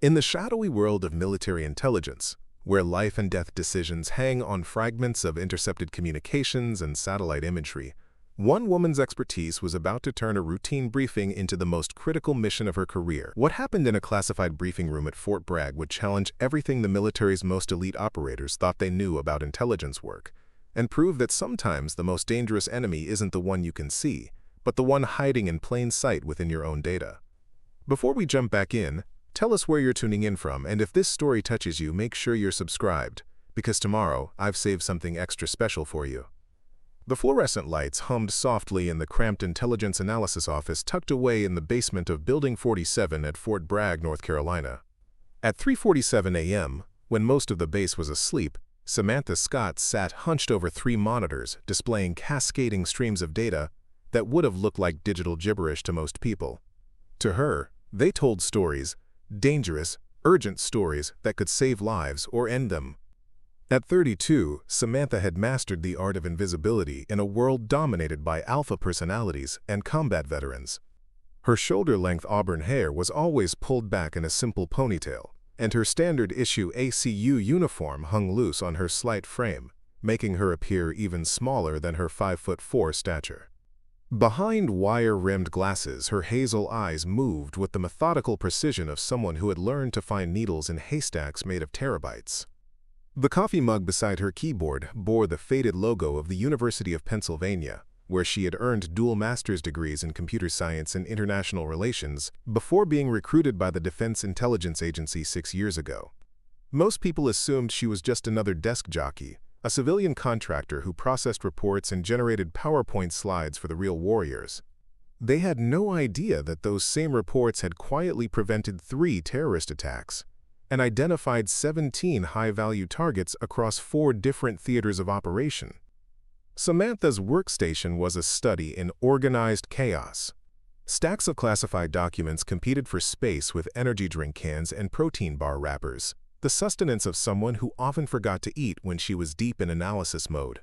In the shadowy world of military intelligence, where life and death decisions hang on fragments of intercepted communications and satellite imagery, one woman's expertise was about to turn a routine briefing into the most critical mission of her career. What happened in a classified briefing room at Fort Bragg would challenge everything the military's most elite operators thought they knew about intelligence work, and prove that sometimes the most dangerous enemy isn't the one you can see, but the one hiding in plain sight within your own data. Before we jump back in, tell us where you're tuning in from, and if this story touches you, make sure you're subscribed, because tomorrow I've saved something extra special for you. The fluorescent lights hummed softly in the cramped intelligence analysis office tucked away in the basement of Building 47 at Fort Bragg, North Carolina. At 3:47 a.m., when most of the base was asleep, Samantha Scott sat hunched over 3 monitors displaying cascading streams of data that would have looked like digital gibberish to most people. To her, they told stories, dangerous, urgent stories that could save lives or end them. At 32, Samantha had mastered the art of invisibility in a world dominated by alpha personalities and combat veterans. Her shoulder-length auburn hair was always pulled back in a simple ponytail, and her standard-issue ACU uniform hung loose on her slight frame, making her appear even smaller than her 5'4" stature. Behind wire-rimmed glasses, her hazel eyes moved with the methodical precision of someone who had learned to find needles in haystacks made of terabytes. The coffee mug beside her keyboard bore the faded logo of the University of Pennsylvania, where she had earned dual master's degrees in computer science and international relations before being recruited by the Defense Intelligence Agency 6 years ago. Most people assumed she was just another desk jockey, a civilian contractor who processed reports and generated PowerPoint slides for the real warriors. They had no idea that those same reports had quietly prevented 3 terrorist attacks and identified 17 high-value targets across 4 different theaters of operation. Samantha's workstation was a study in organized chaos. Stacks of classified documents competed for space with energy drink cans and protein bar wrappers, the sustenance of someone who often forgot to eat when she was deep in analysis mode.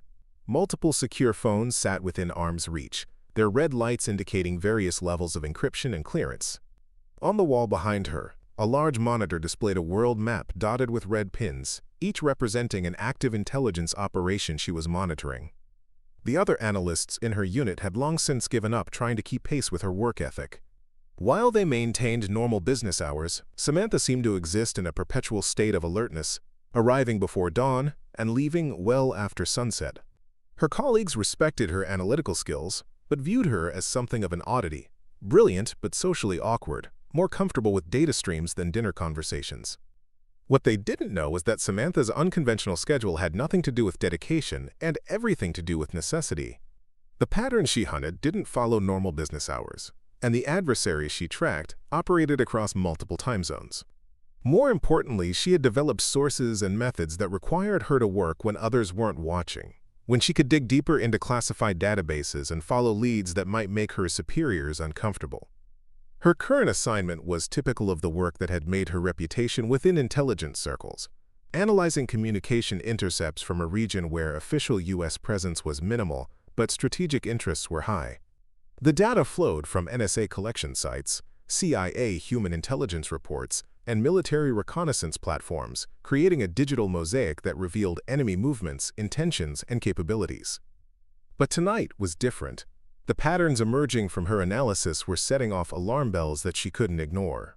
Multiple secure phones sat within arm's reach, their red lights indicating various levels of encryption and clearance. On the wall behind her, a large monitor displayed a world map dotted with red pins, each representing an active intelligence operation she was monitoring. The other analysts in her unit had long since given up trying to keep pace with her work ethic. While they maintained normal business hours, Samantha seemed to exist in a perpetual state of alertness, arriving before dawn and leaving well after sunset. Her colleagues respected her analytical skills, but viewed her as something of an oddity, brilliant but socially awkward, more comfortable with data streams than dinner conversations. What they didn't know was that Samantha's unconventional schedule had nothing to do with dedication and everything to do with necessity. The pattern she hunted didn't follow normal business hours, and the adversaries she tracked operated across multiple time zones. More importantly, she had developed sources and methods that required her to work when others weren't watching, when she could dig deeper into classified databases and follow leads that might make her superiors uncomfortable. Her current assignment was typical of the work that had made her reputation within intelligence circles, analyzing communication intercepts from a region where official U.S. presence was minimal but strategic interests were high. The data flowed from NSA collection sites, CIA human intelligence reports, and military reconnaissance platforms, creating a digital mosaic that revealed enemy movements, intentions, and capabilities. But tonight was different. The patterns emerging from her analysis were setting off alarm bells that she couldn't ignore.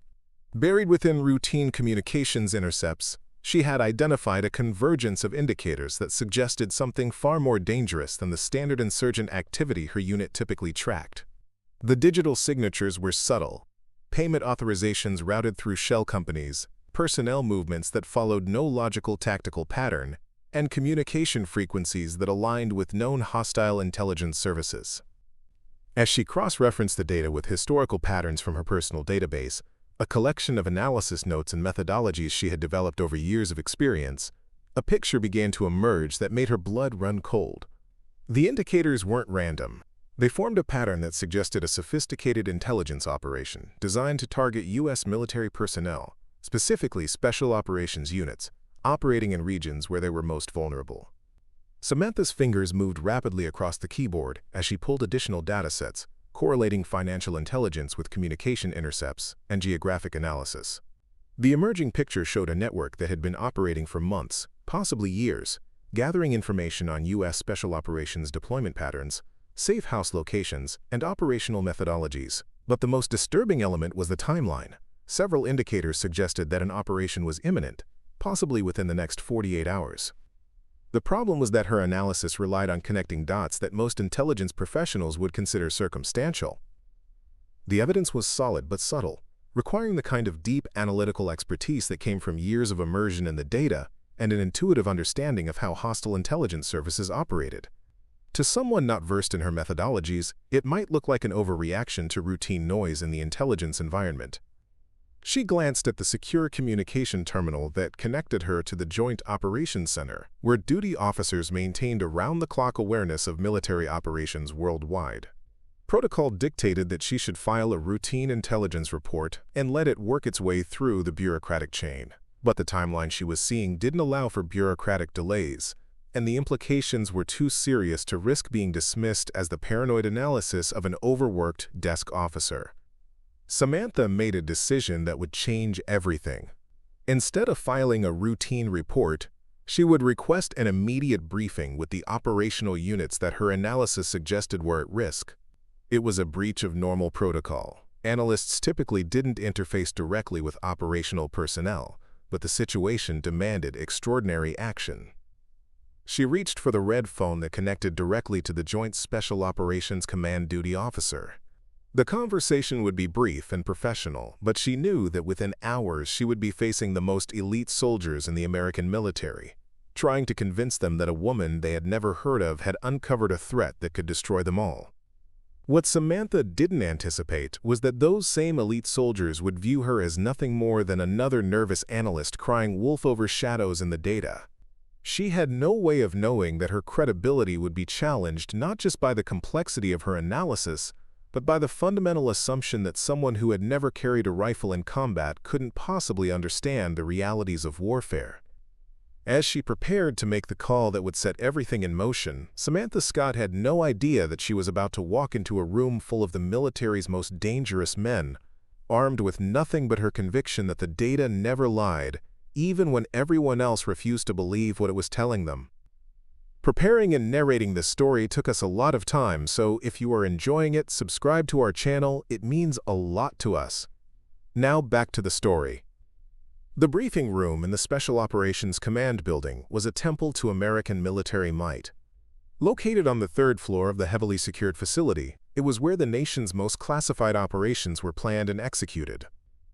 Buried within routine communications intercepts, she had identified a convergence of indicators that suggested something far more dangerous than the standard insurgent activity her unit typically tracked. The digital signatures were subtle, payment authorizations routed through shell companies, personnel movements that followed no logical tactical pattern, and communication frequencies that aligned with known hostile intelligence services. As she cross-referenced the data with historical patterns from her personal database, a collection of analysis notes and methodologies she had developed over years of experience, a picture began to emerge that made her blood run cold. The indicators weren't random. They formed a pattern that suggested a sophisticated intelligence operation designed to target U.S. military personnel, specifically special operations units, operating in regions where they were most vulnerable. Samantha's fingers moved rapidly across the keyboard as she pulled additional datasets, correlating financial intelligence with communication intercepts and geographic analysis. The emerging picture showed a network that had been operating for months, possibly years, gathering information on U.S. Special Operations deployment patterns, safe house locations, and operational methodologies. But the most disturbing element was the timeline. Several indicators suggested that an operation was imminent, possibly within the next 48 hours. The problem was that her analysis relied on connecting dots that most intelligence professionals would consider circumstantial. The evidence was solid but subtle, requiring the kind of deep analytical expertise that came from years of immersion in the data and an intuitive understanding of how hostile intelligence services operated. To someone not versed in her methodologies, it might look like an overreaction to routine noise in the intelligence environment. She glanced at the secure communication terminal that connected her to the Joint Operations Center, where duty officers maintained around-the-clock awareness of military operations worldwide. Protocol dictated that she should file a routine intelligence report and let it work its way through the bureaucratic chain. But the timeline she was seeing didn't allow for bureaucratic delays, and the implications were too serious to risk being dismissed as the paranoid analysis of an overworked desk officer. Samantha made a decision that would change everything. Instead of filing a routine report, she would request an immediate briefing with the operational units that her analysis suggested were at risk. It was a breach of normal protocol. Analysts typically didn't interface directly with operational personnel, but the situation demanded extraordinary action. She reached for the red phone that connected directly to the Joint Special Operations Command duty officer. The conversation would be brief and professional, but she knew that within hours she would be facing the most elite soldiers in the American military, trying to convince them that a woman they had never heard of had uncovered a threat that could destroy them all. What Samantha didn't anticipate was that those same elite soldiers would view her as nothing more than another nervous analyst crying wolf over shadows in the data. She had no way of knowing that her credibility would be challenged not just by the complexity of her analysis, but by the fundamental assumption that someone who had never carried a rifle in combat couldn't possibly understand the realities of warfare. As she prepared to make the call that would set everything in motion, Samantha Scott had no idea that she was about to walk into a room full of the military's most dangerous men, armed with nothing but her conviction that the data never lied, even when everyone else refused to believe what it was telling them. Preparing and narrating this story took us a lot of time, so if you are enjoying it, subscribe to our channel. It means a lot to us. Now back to the story. The briefing room in the Special Operations Command building was a temple to American military might. Located on the third floor of the heavily secured facility, it was where the nation's most classified operations were planned and executed.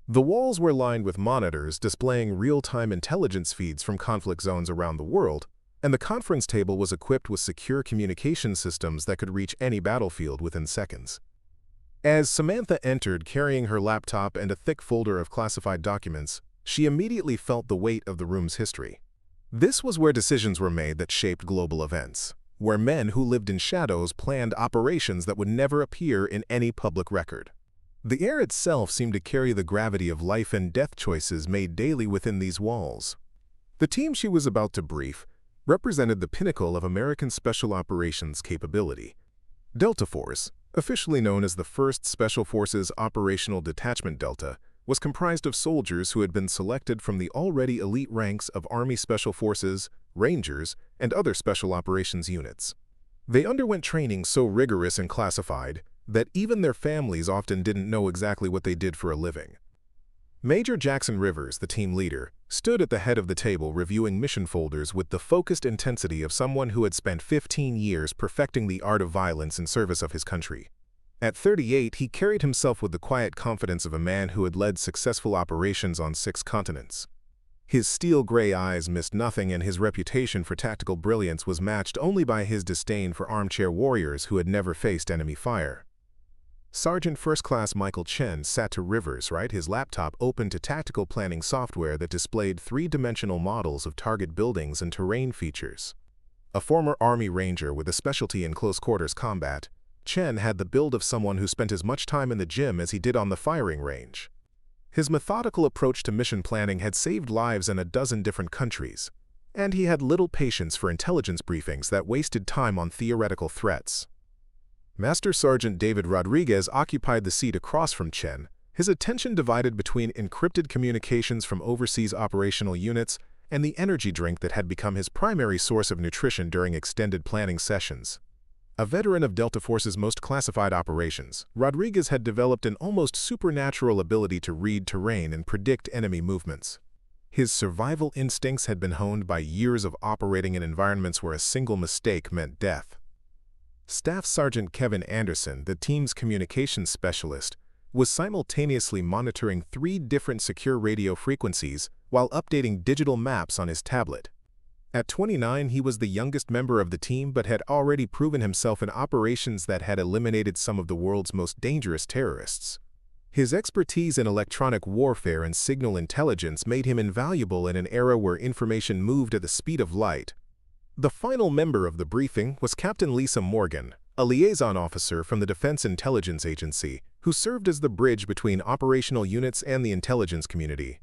The walls were lined with monitors displaying real-time intelligence feeds from conflict zones around the world, and the conference table was equipped with secure communication systems that could reach any battlefield within seconds. As Samantha entered carrying her laptop and a thick folder of classified documents, she immediately felt the weight of the room's history. This was where decisions were made that shaped global events, where men who lived in shadows planned operations that would never appear in any public record. The air itself seemed to carry the gravity of life and death choices made daily within these walls. The team she was about to brief represented the pinnacle of American Special Operations capability. Delta Force, officially known as the 1st Special Forces Operational Detachment Delta, was comprised of soldiers who had been selected from the already elite ranks of Army Special Forces, Rangers, and other special operations units. They underwent training so rigorous and classified that even their families often didn't know exactly what they did for a living. Major Jackson Rivers, the team leader, stood at the head of the table reviewing mission folders with the focused intensity of someone who had spent 15 years perfecting the art of violence in service of his country. At 38, he carried himself with the quiet confidence of a man who had led successful operations on 6 continents. His steel-gray eyes missed nothing, and his reputation for tactical brilliance was matched only by his disdain for armchair warriors who had never faced enemy fire. Sergeant First Class Michael Chen sat to Rivers' right, his laptop open to tactical planning software that displayed 3-dimensional models of target buildings and terrain features. A former Army Ranger with a specialty in close-quarters combat, Chen had the build of someone who spent as much time in the gym as he did on the firing range. His methodical approach to mission planning had saved lives in a dozen different countries, and he had little patience for intelligence briefings that wasted time on theoretical threats. Master Sergeant David Rodriguez occupied the seat across from Chen, His attention divided between encrypted communications from overseas operational units and the energy drink that had become his primary source of nutrition during extended planning sessions. A veteran of Delta Force's most classified operations, Rodriguez had developed an almost supernatural ability to read terrain and predict enemy movements. His survival instincts had been honed by years of operating in environments where a single mistake meant death. Staff Sergeant Kevin Anderson, the team's communications specialist, was simultaneously monitoring 3 different secure radio frequencies while updating digital maps on his tablet. At 29, he was the youngest member of the team but had already proven himself in operations that had eliminated some of the world's most dangerous terrorists. His expertise in electronic warfare and signal intelligence made him invaluable in an era where information moved at the speed of light. The final member of the briefing was Captain Lisa Morgan, a liaison officer from the Defense Intelligence Agency, who served as the bridge between operational units and the intelligence community.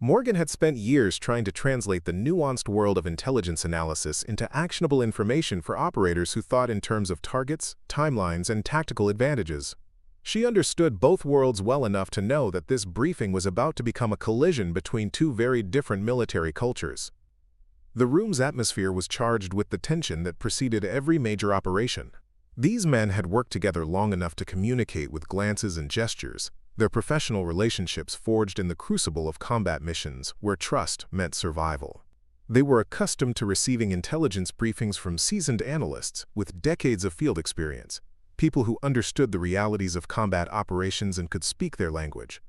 Morgan had spent years trying to translate the nuanced world of intelligence analysis into actionable information for operators who thought in terms of targets, timelines, and tactical advantages. She understood both worlds well enough to know that this briefing was about to become a collision between 2 very different military cultures. The room's atmosphere was charged with the tension that preceded every major operation. These men had worked together long enough to communicate with glances and gestures, their professional relationships forged in the crucible of combat missions where trust meant survival. They were accustomed to receiving intelligence briefings from seasoned analysts with decades of field experience, people who understood the realities of combat operations and could speak their language.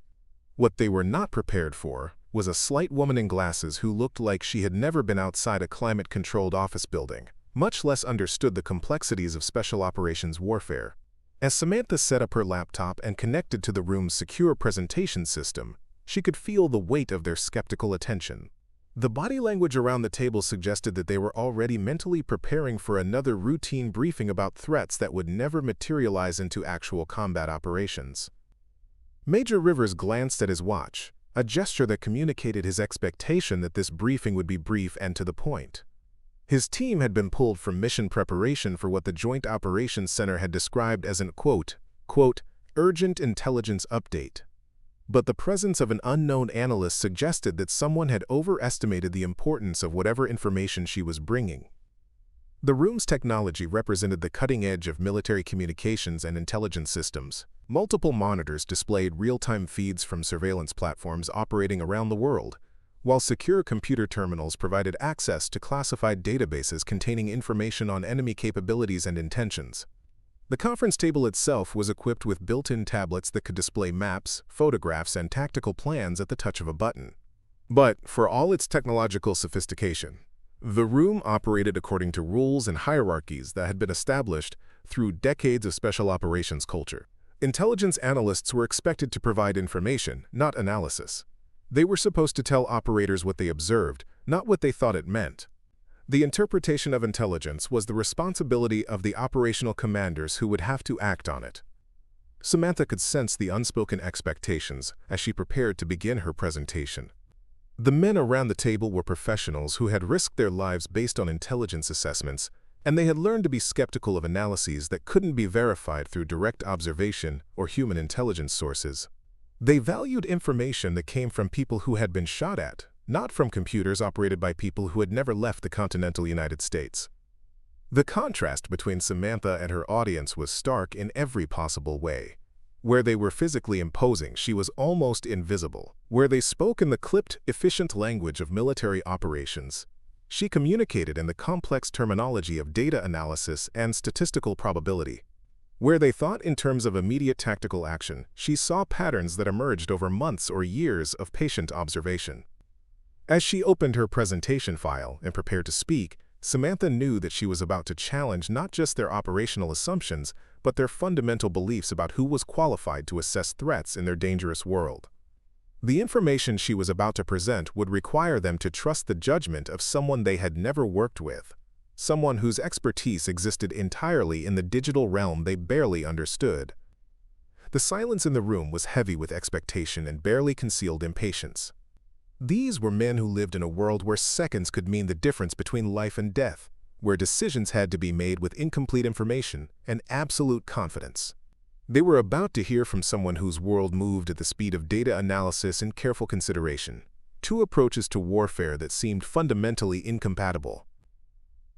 What they were not prepared for was a slight woman in glasses who looked like she had never been outside a climate-controlled office building, much less understood the complexities of special operations warfare. As Samantha set up her laptop and connected to the room's secure presentation system, she could feel the weight of their skeptical attention. The body language around the table suggested that they were already mentally preparing for another routine briefing about threats that would never materialize into actual combat operations. Major Rivers glanced at his watch, a gesture that communicated his expectation that this briefing would be brief and to the point. His team had been pulled from mission preparation for what the Joint Operations Center had described as an quote, urgent intelligence update. But the presence of an unknown analyst suggested that someone had overestimated the importance of whatever information she was bringing. The room's technology represented the cutting edge of military communications and intelligence systems. Multiple monitors displayed real-time feeds from surveillance platforms operating around the world, while secure computer terminals provided access to classified databases containing information on enemy capabilities and intentions. The conference table itself was equipped with built-in tablets that could display maps, photographs, and tactical plans at the touch of a button. But for all its technological sophistication, the room operated according to rules and hierarchies that had been established through decades of special operations culture. Intelligence analysts were expected to provide information, not analysis. They were supposed to tell operators what they observed, not what they thought it meant. The interpretation of intelligence was the responsibility of the operational commanders who would have to act on it. Samantha could sense the unspoken expectations as she prepared to begin her presentation. The men around the table were professionals who had risked their lives based on intelligence assessments, and they had learned to be skeptical of analyses that couldn't be verified through direct observation or human intelligence sources. They valued information that came from people who had been shot at, not from computers operated by people who had never left the continental United States. The contrast between Samantha and her audience was stark in every possible way. Where they were physically imposing, she was almost invisible. Where they spoke in the clipped, efficient language of military operations, she communicated in the complex terminology of data analysis and statistical probability. Where they thought in terms of immediate tactical action, she saw patterns that emerged over months or years of patient observation. As she opened her presentation file and prepared to speak, Samantha knew that she was about to challenge not just their operational assumptions, but their fundamental beliefs about who was qualified to assess threats in their dangerous world. The information she was about to present would require them to trust the judgment of someone they had never worked with, someone whose expertise existed entirely in the digital realm they barely understood. The silence in the room was heavy with expectation and barely concealed impatience. These were men who lived in a world where seconds could mean the difference between life and death, where decisions had to be made with incomplete information and absolute confidence. They were about to hear from someone whose world moved at the speed of data analysis and careful consideration, two approaches to warfare that seemed fundamentally incompatible.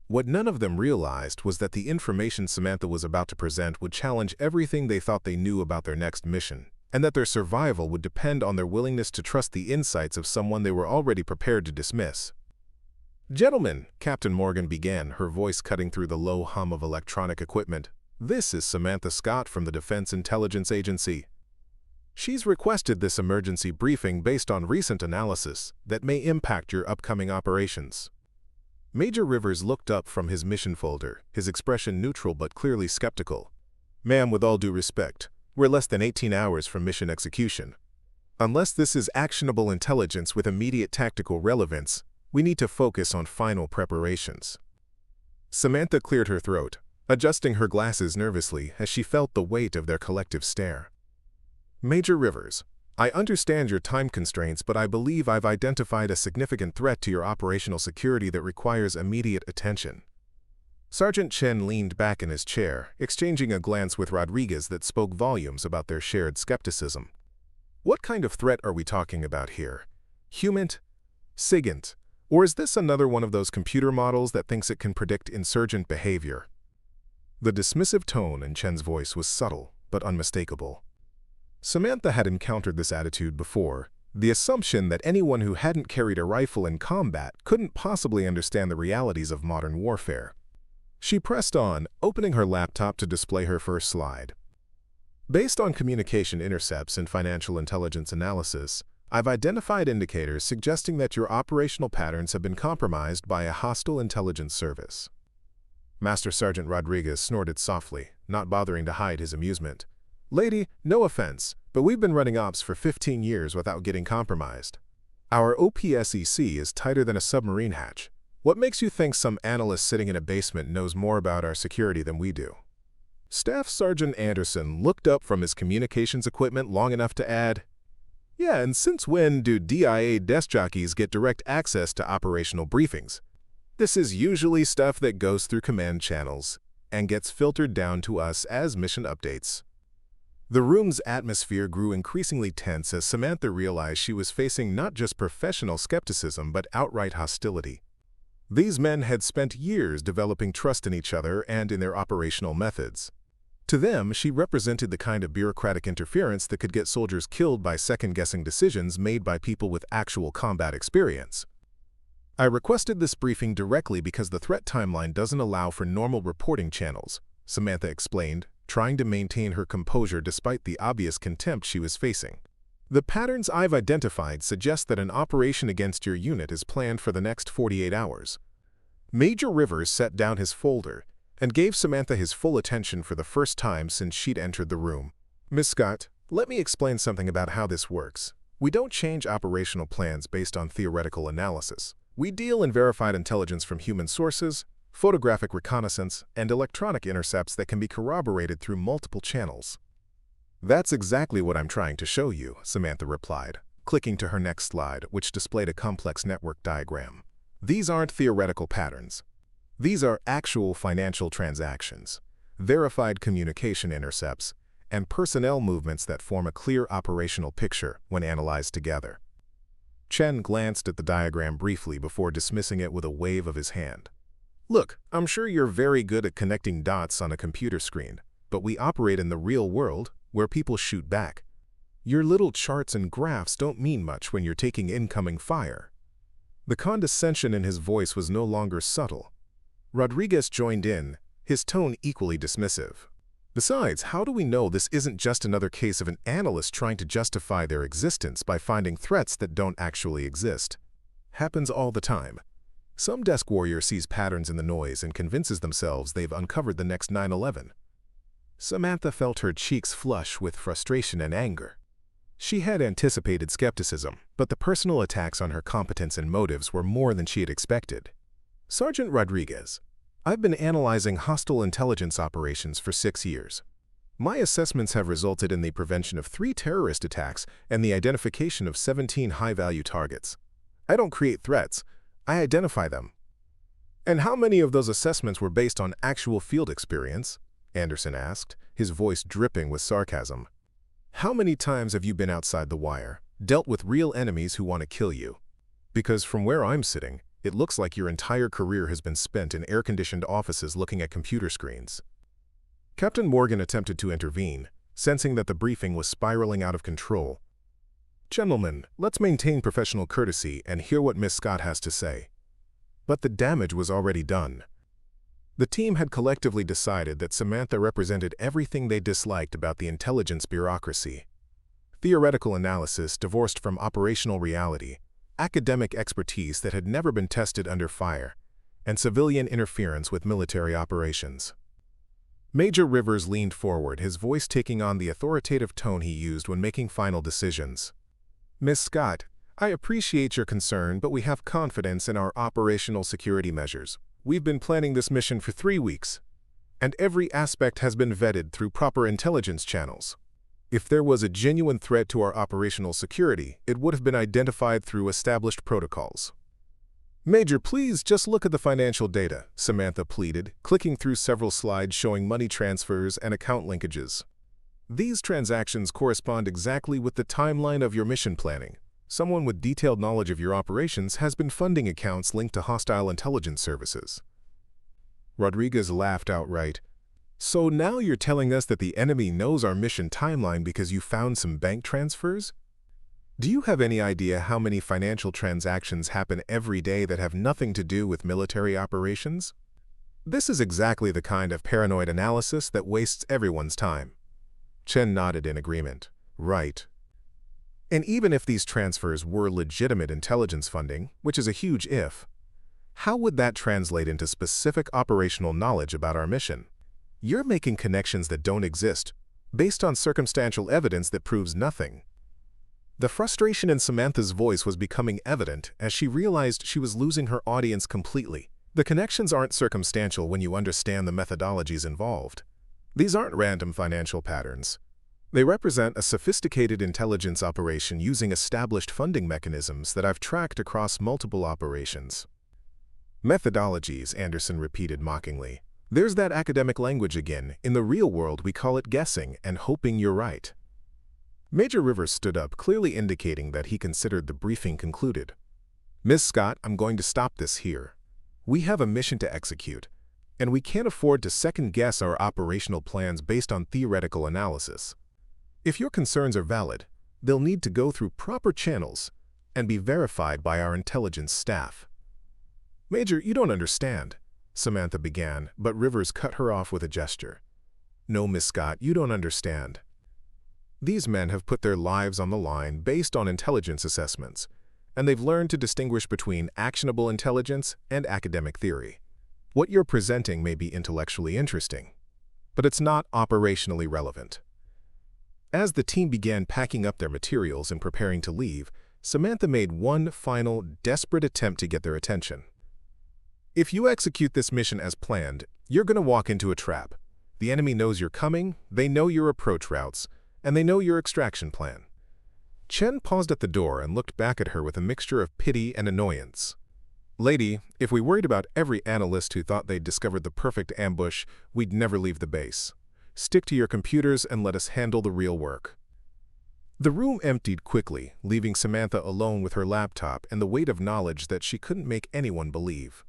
What none of them realized was that the information Samantha was about to present would challenge everything they thought they knew about their next mission, and that their survival would depend on their willingness to trust the insights of someone they were already prepared to dismiss. "Gentlemen," Captain Morgan began, her voice cutting through the low hum of electronic equipment, "this is Samantha Scott from the Defense Intelligence Agency. She's requested this emergency briefing based on recent analysis that may impact your upcoming operations." Major Rivers looked up from his mission folder, his expression neutral but clearly skeptical. "Ma'am, with all due respect, we're less than 18 hours from mission execution. Unless this is actionable intelligence with immediate tactical relevance, we need to focus on final preparations." Samantha cleared her throat, adjusting her glasses nervously as she felt the weight of their collective stare. "Major Rivers, I understand your time constraints, but I believe I've identified a significant threat to your operational security that requires immediate attention." Sergeant Chen leaned back in his chair, exchanging a glance with Rodriguez that spoke volumes about their shared skepticism. "What kind of threat are we talking about here? Human? SIGINT? Or is this another one of those computer models that thinks it can predict insurgent behavior?" The dismissive tone in Chen's voice was subtle, but unmistakable. Samantha had encountered this attitude before, the assumption that anyone who hadn't carried a rifle in combat couldn't possibly understand the realities of modern warfare. She pressed on, opening her laptop to display her first slide. "Based on communication intercepts and financial intelligence analysis, I've identified indicators suggesting that your operational patterns have been compromised by a hostile intelligence service." Master Sergeant Rodriguez snorted softly, not bothering to hide his amusement. "Lady, no offense, but we've been running ops for 15 years without getting compromised. Our OPSEC is tighter than a submarine hatch. What makes you think some analyst sitting in a basement knows more about our security than we do?" Staff Sergeant Anderson looked up from his communications equipment long enough to add, "Yeah, and since when do DIA desk jockeys get direct access to operational briefings? This is usually stuff that goes through command channels and gets filtered down to us as mission updates." The room's atmosphere grew increasingly tense as Samantha realized she was facing not just professional skepticism but outright hostility. These men had spent years developing trust in each other and in their operational methods. To them, she represented the kind of bureaucratic interference that could get soldiers killed by second-guessing decisions made by people with actual combat experience. "I requested this briefing directly because the threat timeline doesn't allow for normal reporting channels," Samantha explained, trying to maintain her composure despite the obvious contempt she was facing. "The patterns I've identified suggest that an operation against your unit is planned for the next 48 hours. Major Rivers set down his folder and gave Samantha his full attention for the first time since she'd entered the room. "Miss Scott, let me explain something about how this works. We don't change operational plans based on theoretical analysis. We deal in verified intelligence from human sources, photographic reconnaissance, and electronic intercepts that can be corroborated through multiple channels." "That's exactly what I'm trying to show you," Samantha replied, clicking to her next slide, which displayed a complex network diagram. "These aren't theoretical patterns. These are actual financial transactions, verified communication intercepts, and personnel movements that form a clear operational picture when analyzed together." Chen glanced at the diagram briefly before dismissing it with a wave of his hand. "Look, I'm sure you're very good at connecting dots on a computer screen, but we operate in the real world, where people shoot back. Your little charts and graphs don't mean much when you're taking incoming fire." The condescension in his voice was no longer subtle. Rodriguez joined in, his tone equally dismissive. "Besides, how do we know this isn't just another case of an analyst trying to justify their existence by finding threats that don't actually exist? Happens all the time. Some desk warrior sees patterns in the noise and convinces themselves they've uncovered the next 9/11. Samantha felt her cheeks flush with frustration and anger. She had anticipated skepticism, but the personal attacks on her competence and motives were more than she had expected. "Sergeant Rodriguez, I've been analyzing hostile intelligence operations for 6 years. My assessments have resulted in the prevention of 3 terrorist attacks and the identification of 17 high-value targets. I don't create threats, I identify them." "And how many of those assessments were based on actual field experience?" Anderson asked, his voice dripping with sarcasm. "How many times have you been outside the wire, dealt with real enemies who want to kill you? Because from where I'm sitting, it looks like your entire career has been spent in air-conditioned offices looking at computer screens." Captain Morgan attempted to intervene, sensing that the briefing was spiraling out of control. "Gentlemen, let's maintain professional courtesy and hear what Miss Scott has to say." But the damage was already done. The team had collectively decided that Samantha represented everything they disliked about the intelligence bureaucracy. Theoretical analysis divorced from operational reality, academic expertise that had never been tested under fire, and civilian interference with military operations. Major Rivers leaned forward, his voice taking on the authoritative tone he used when making final decisions. "Miss Scott, I appreciate your concern, but we have confidence in our operational security measures. We've been planning this mission for 3 weeks, and every aspect has been vetted through proper intelligence channels. If there was a genuine threat to our operational security, it would have been identified through established protocols." "Major, please just look at the financial data," Samantha pleaded, clicking through several slides showing money transfers and account linkages. "These transactions correspond exactly with the timeline of your mission planning. Someone with detailed knowledge of your operations has been funding accounts linked to hostile intelligence services." Rodriguez laughed outright. "So now you're telling us that the enemy knows our mission timeline because you found some bank transfers? Do you have any idea how many financial transactions happen every day that have nothing to do with military operations? This is exactly the kind of paranoid analysis that wastes everyone's time." Chen nodded in agreement. "Right. And even if these transfers were legitimate intelligence funding, which is a huge if, how would that translate into specific operational knowledge about our mission? You're making connections that don't exist, based on circumstantial evidence that proves nothing." The frustration in Samantha's voice was becoming evident as she realized she was losing her audience completely. The connections aren't circumstantial when you understand the methodologies involved. These aren't random financial patterns. They represent a sophisticated intelligence operation using established funding mechanisms that I've tracked across multiple operations. "Methodologies," Anderson repeated mockingly. "There's that academic language again. In the real world, we call it guessing and hoping you're right." Major Rivers stood up, clearly indicating that he considered the briefing concluded. "Miss Scott, I'm going to stop this here. We have a mission to execute, and we can't afford to second-guess our operational plans based on theoretical analysis. If your concerns are valid, they'll need to go through proper channels and be verified by our intelligence staff." "Major, you don't understand," Samantha began, but Rivers cut her off with a gesture. "No, Miss Scott, you don't understand. These men have put their lives on the line based on intelligence assessments, and they've learned to distinguish between actionable intelligence and academic theory. What you're presenting may be intellectually interesting, but it's not operationally relevant." As the team began packing up their materials and preparing to leave, Samantha made one final, desperate attempt to get their attention. "If you execute this mission as planned, you're going to walk into a trap. The enemy knows you're coming, they know your approach routes, and they know your extraction plan." Chen paused at the door and looked back at her with a mixture of pity and annoyance. "Lady, if we worried about every analyst who thought they'd discovered the perfect ambush, we'd never leave the base. Stick to your computers and let us handle the real work." The room emptied quickly, leaving Samantha alone with her laptop and the weight of knowledge that she couldn't make anyone believe.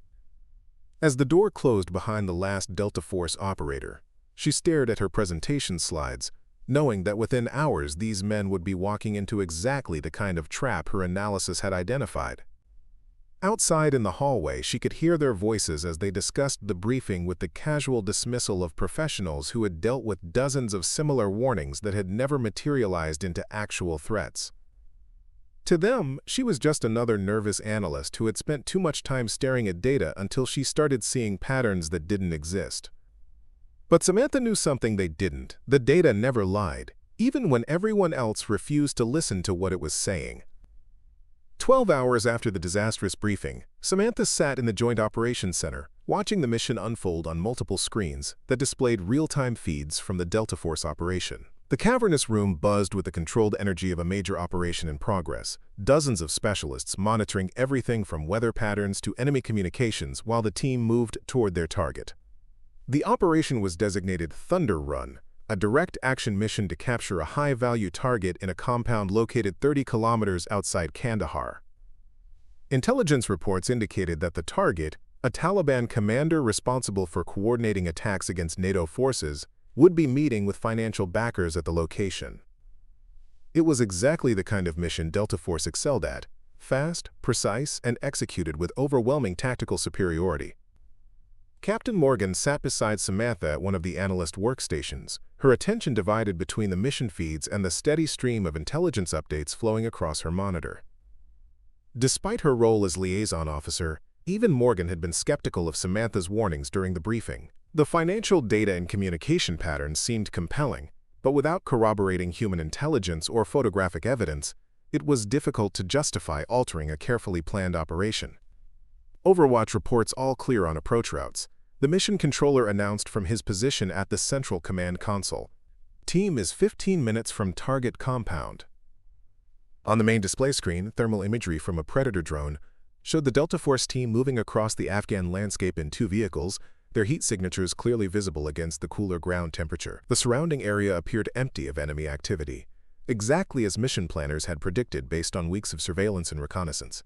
As the door closed behind the last Delta Force operator, she stared at her presentation slides, knowing that within hours these men would be walking into exactly the kind of trap her analysis had identified. Outside in the hallway, she could hear their voices as they discussed the briefing with the casual dismissal of professionals who had dealt with dozens of similar warnings that had never materialized into actual threats. To them, she was just another nervous analyst who had spent too much time staring at data until she started seeing patterns that didn't exist. But Samantha knew something they didn't. The data never lied, even when everyone else refused to listen to what it was saying. 12 hours after the disastrous briefing, Samantha sat in the Joint Operations Center, watching the mission unfold on multiple screens that displayed real-time feeds from the Delta Force operation. The cavernous room buzzed with the controlled energy of a major operation in progress, dozens of specialists monitoring everything from weather patterns to enemy communications while the team moved toward their target. The operation was designated Thunder Run, a direct action mission to capture a high-value target in a compound located 30 kilometers outside Kandahar. Intelligence reports indicated that the target, a Taliban commander responsible for coordinating attacks against NATO forces, would be meeting with financial backers at the location. It was exactly the kind of mission Delta Force excelled at: fast, precise, and executed with overwhelming tactical superiority. Captain Morgan sat beside Samantha at one of the Analyst workstations, her attention divided between the mission feeds and the steady stream of intelligence updates flowing across her monitor. Despite her role as liaison officer, even Morgan had been skeptical of Samantha's warnings during the briefing. The financial data and communication patterns seemed compelling, but without corroborating human intelligence or photographic evidence, it was difficult to justify altering a carefully planned operation. Overwatch reports all clear on approach routes. The mission controller announced from his position at the central command console. Team is 15 minutes from target compound. On the main display screen, thermal imagery from a Predator drone showed the Delta Force team moving across the Afghan landscape in 2 vehicles, their heat signatures clearly visible against the cooler ground temperature. The surrounding area appeared empty of enemy activity, exactly as mission planners had predicted based on weeks of surveillance and reconnaissance.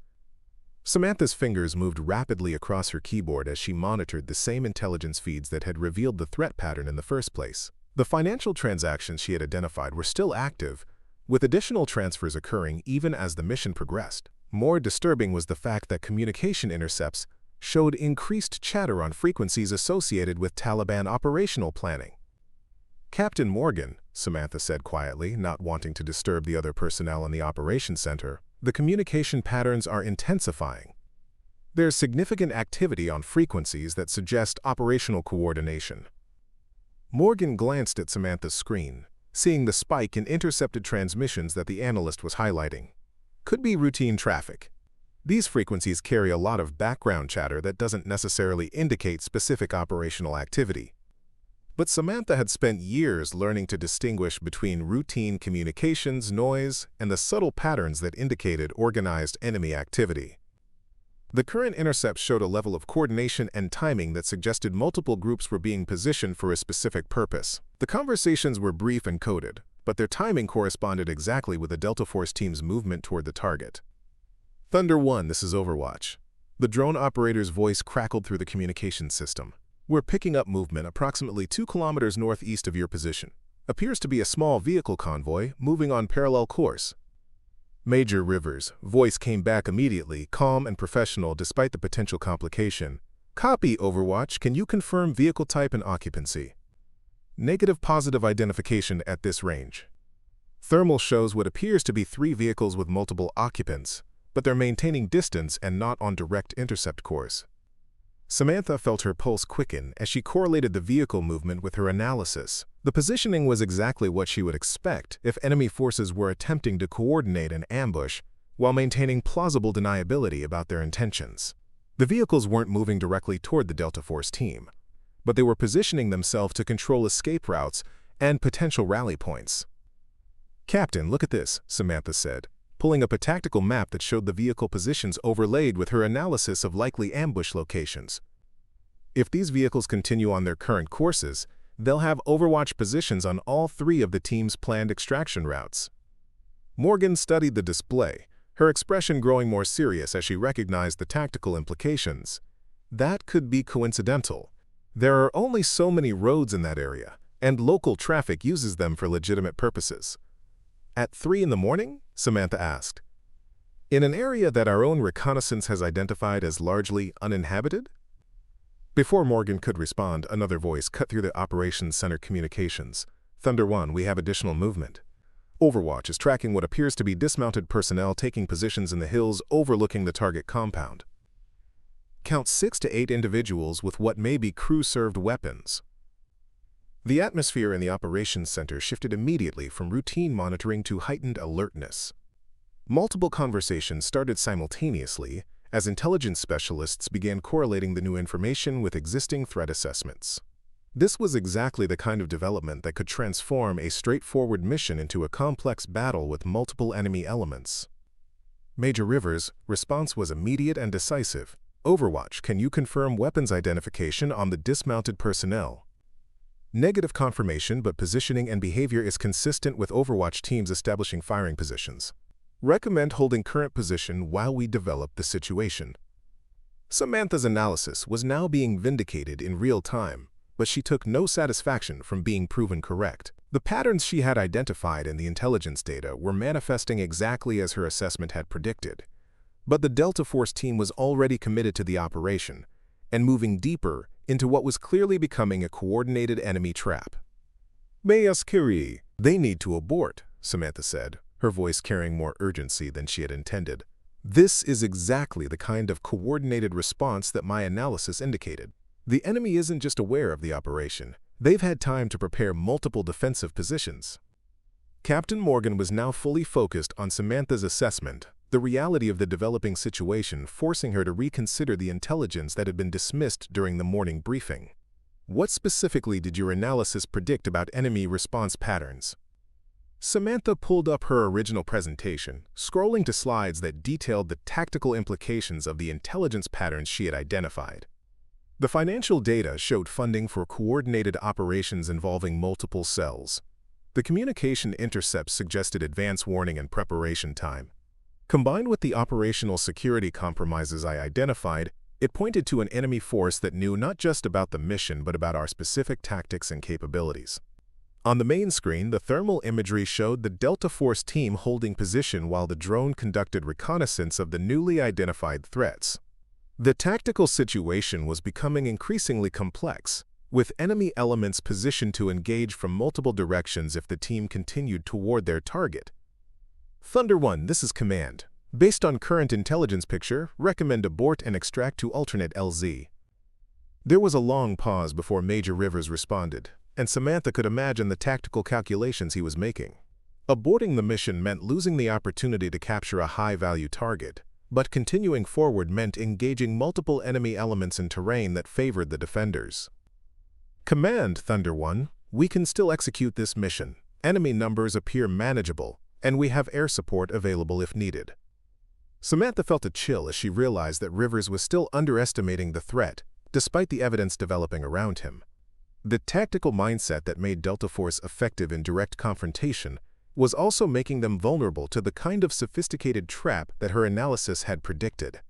Samantha's fingers moved rapidly across her keyboard as she monitored the same intelligence feeds that had revealed the threat pattern in the first place. The financial transactions she had identified were still active, with additional transfers occurring even as the mission progressed. More disturbing was the fact that communication intercepts showed increased chatter on frequencies associated with Taliban operational planning. "Captain Morgan," Samantha said quietly, not wanting to disturb the other personnel in the operations center, "the communication patterns are intensifying. There's significant activity on frequencies that suggest operational coordination." Morgan glanced at Samantha's screen, seeing the spike in intercepted transmissions that the analyst was highlighting. Could be routine traffic. These frequencies carry a lot of background chatter that doesn't necessarily indicate specific operational activity. But Samantha had spent years learning to distinguish between routine communications noise and the subtle patterns that indicated organized enemy activity. The current intercepts showed a level of coordination and timing that suggested multiple groups were being positioned for a specific purpose. The conversations were brief and coded, but their timing corresponded exactly with the Delta Force team's movement toward the target. "Thunder 1, this is Overwatch." The drone operator's voice crackled through the communications system. "We're picking up movement approximately 2 kilometers northeast of your position. Appears to be a small vehicle convoy moving on parallel course." Major Rivers' voice came back immediately, calm and professional despite the potential complication. "Copy, Overwatch. Can you confirm vehicle type and occupancy?" "Negative positive identification at this range. Thermal shows what appears to be 3 vehicles with multiple occupants, but they're maintaining distance and not on direct intercept course." Samantha felt her pulse quicken as she correlated the vehicle movement with her analysis. The positioning was exactly what she would expect if enemy forces were attempting to coordinate an ambush while maintaining plausible deniability about their intentions. The vehicles weren't moving directly toward the Delta Force team, but they were positioning themselves to control escape routes and potential rally points. "Captain, look at this," Samantha said, pulling up a tactical map that showed the vehicle positions overlaid with her analysis of likely ambush locations. "If these vehicles continue on their current courses, they'll have Overwatch positions on all 3 of the team's planned extraction routes." Morgan studied the display, her expression growing more serious as she recognized the tactical implications. That could be coincidental. There are only so many roads in that area, and local traffic uses them for legitimate purposes. "At 3 in the morning?" Samantha asked. "In an area that our own reconnaissance has identified as largely uninhabited?" Before Morgan could respond, another voice cut through the operations center communications. "Thunder 1, we have additional movement. Overwatch is tracking what appears to be dismounted personnel taking positions in the hills overlooking the target compound. Count 6 to 8 individuals with what may be crew-served weapons." The atmosphere in the operations center shifted immediately from routine monitoring to heightened alertness. Multiple conversations started simultaneously as intelligence specialists began correlating the new information with existing threat assessments. This was exactly the kind of development that could transform a straightforward mission into a complex battle with multiple enemy elements. Major Rivers' response was immediate and decisive. "Overwatch, can you confirm weapons identification on the dismounted personnel?" Negative confirmation, but positioning and behavior is consistent with Overwatch teams establishing firing positions. Recommend holding current position while we develop the situation. Samantha's analysis was now being vindicated in real time, but she took no satisfaction from being proven correct. The patterns she had identified in the intelligence data were manifesting exactly as her assessment had predicted. But the Delta Force team was already committed to the operation and moving deeper into what was clearly becoming a coordinated enemy trap. "Mayaskiri, they need to abort," Samantha said, her voice carrying more urgency than she had intended. "This is exactly the kind of coordinated response that my analysis indicated. The enemy isn't just aware of the operation. They've had time to prepare multiple defensive positions." Captain Morgan was now fully focused on Samantha's assessment, the reality of the developing situation forcing her to reconsider the intelligence that had been dismissed during the morning briefing. "What specifically did your analysis predict about enemy response patterns?" Samantha pulled up her original presentation, scrolling to slides that detailed the tactical implications of the intelligence patterns she had identified. The financial data showed funding for coordinated operations involving multiple cells. The communication intercepts suggested advance warning and preparation time. Combined with the operational security compromises I identified, it pointed to an enemy force that knew not just about the mission but about our specific tactics and capabilities. On the main screen, the thermal imagery showed the Delta Force team holding position while the drone conducted reconnaissance of the newly identified threats. The tactical situation was becoming increasingly complex, with enemy elements positioned to engage from multiple directions if the team continued toward their target. "Thunder 1, this is Command. Based on current intelligence picture, recommend abort and extract to alternate LZ." There was a long pause before Major Rivers responded, and Samantha could imagine the tactical calculations he was making. Aborting the mission meant losing the opportunity to capture a high-value target, but continuing forward meant engaging multiple enemy elements in terrain that favored the defenders. "Command, Thunder 1, we can still execute this mission. Enemy numbers appear manageable, and we have air support available if needed." Samantha felt a chill as she realized that Rivers was still underestimating the threat, despite the evidence developing around him. The tactical mindset that made Delta Force effective in direct confrontation was also making them vulnerable to the kind of sophisticated trap that her analysis had predicted.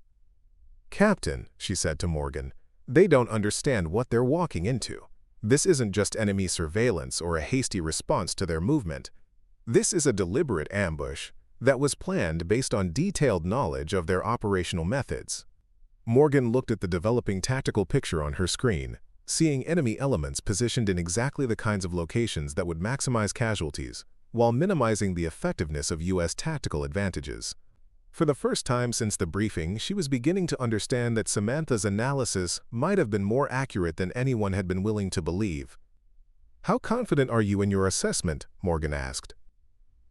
"Captain," she said to Morgan, "they don't understand what they're walking into. This isn't just enemy surveillance or a hasty response to their movement. This is a deliberate ambush that was planned based on detailed knowledge of their operational methods." Morgan looked at the developing tactical picture on her screen, seeing enemy elements positioned in exactly the kinds of locations that would maximize casualties, while minimizing the effectiveness of U.S. tactical advantages. For the first time since the briefing, she was beginning to understand that Samantha's analysis might have been more accurate than anyone had been willing to believe. "How confident are you in your assessment?" Morgan asked.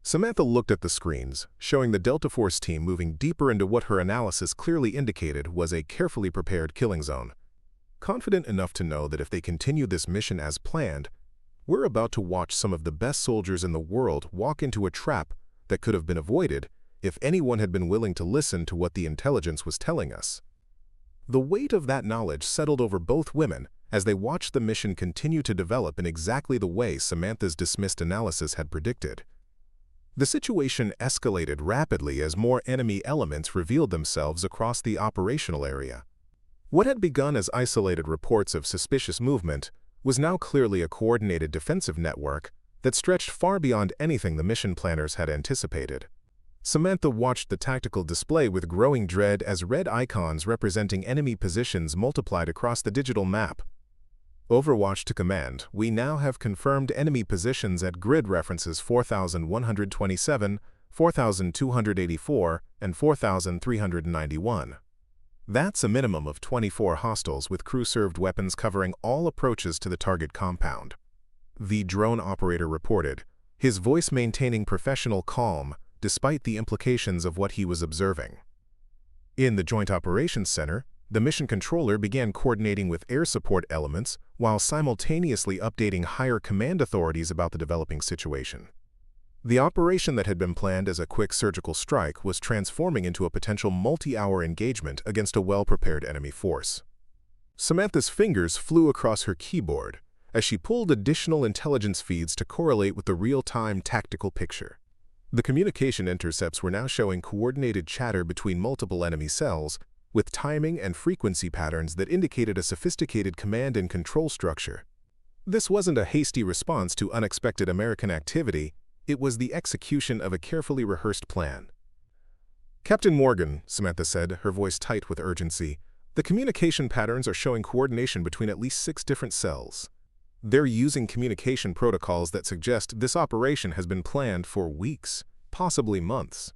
Samantha looked at the screens, showing the Delta Force team moving deeper into what her analysis clearly indicated was a carefully prepared killing zone. "Confident enough to know that if they continue this mission as planned, we're about to watch some of the best soldiers in the world walk into a trap that could have been avoided if anyone had been willing to listen to what the intelligence was telling us." The weight of that knowledge settled over both women as they watched the mission continue to develop in exactly the way Samantha's dismissed analysis had predicted. The situation escalated rapidly as more enemy elements revealed themselves across the operational area. What had begun as isolated reports of suspicious movement was now clearly a coordinated defensive network that stretched far beyond anything the mission planners had anticipated. Samantha watched the tactical display with growing dread as red icons representing enemy positions multiplied across the digital map. "Overwatch to Command, we now have confirmed enemy positions at grid references 4127, 4284, and 4391. That's a minimum of 24 hostiles with crew-served weapons covering all approaches to the target compound," the drone operator reported, his voice maintaining professional calm despite the implications of what he was observing. In the Joint Operations Center, the mission controller began coordinating with air support elements while simultaneously updating higher command authorities about the developing situation. The operation that had been planned as a quick surgical strike was transforming into a potential multi-hour engagement against a well-prepared enemy force. Samantha's fingers flew across her keyboard as she pulled additional intelligence feeds to correlate with the real-time tactical picture. The communication intercepts were now showing coordinated chatter between multiple enemy cells, with timing and frequency patterns that indicated a sophisticated command and control structure. This wasn't a hasty response to unexpected American activity, it was the execution of a carefully rehearsed plan. "Captain Morgan," Samantha said, her voice tight with urgency, "the communication patterns are showing coordination between at least 6 different cells. They're using communication protocols that suggest this operation has been planned for weeks, possibly months."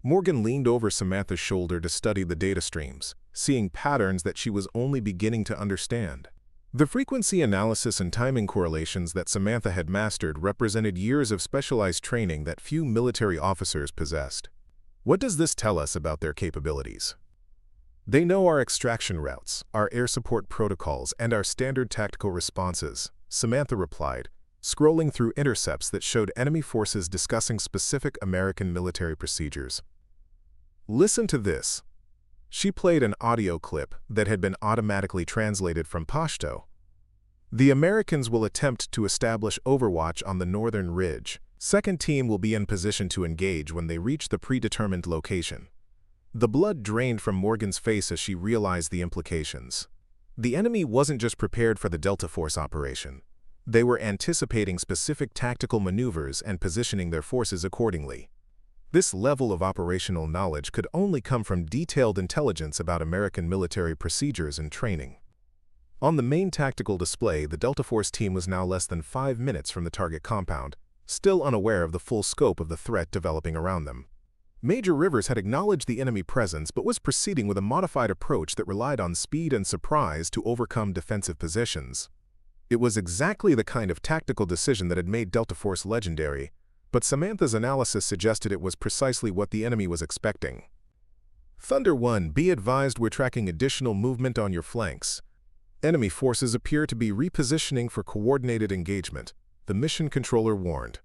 Morgan leaned over Samantha's shoulder to study the data streams, seeing patterns that she was only beginning to understand. The frequency analysis and timing correlations that Samantha had mastered represented years of specialized training that few military officers possessed. "What does this tell us about their capabilities?" "They know our extraction routes, our air support protocols, and our standard tactical responses," Samantha replied, scrolling through intercepts that showed enemy forces discussing specific American military procedures. "Listen to this." She played an audio clip that had been automatically translated from Pashto. "The Americans will attempt to establish overwatch on the northern ridge. Second team will be in position to engage when they reach the predetermined location." The blood drained from Morgan's face as she realized the implications. The enemy wasn't just prepared for the Delta Force operation. They were anticipating specific tactical maneuvers and positioning their forces accordingly. This level of operational knowledge could only come from detailed intelligence about American military procedures and training. On the main tactical display, the Delta Force team was now less than 5 minutes from the target compound, still unaware of the full scope of the threat developing around them. Major Rivers had acknowledged the enemy presence but was proceeding with a modified approach that relied on speed and surprise to overcome defensive positions. It was exactly the kind of tactical decision that had made Delta Force legendary, but Samantha's analysis suggested it was precisely what the enemy was expecting. "Thunder 1, be advised we're tracking additional movement on your flanks. Enemy forces appear to be repositioning for coordinated engagement," the mission controller warned.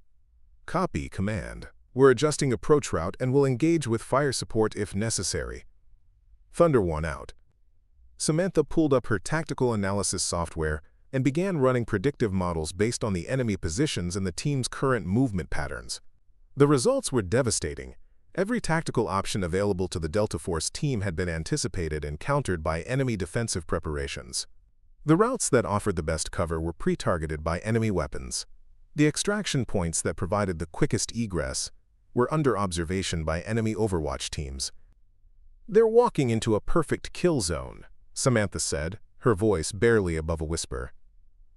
"Copy, Command. We're adjusting approach route and will engage with fire support if necessary. Thunder 1 out." Samantha pulled up her tactical analysis software and began running predictive models based on the enemy positions and the team's current movement patterns. The results were devastating. Every tactical option available to the Delta Force team had been anticipated and countered by enemy defensive preparations. The routes that offered the best cover were pre-targeted by enemy weapons. The extraction points that provided the quickest egress were under observation by enemy overwatch teams. "They're walking into a perfect kill zone," Samantha said, her voice barely above a whisper.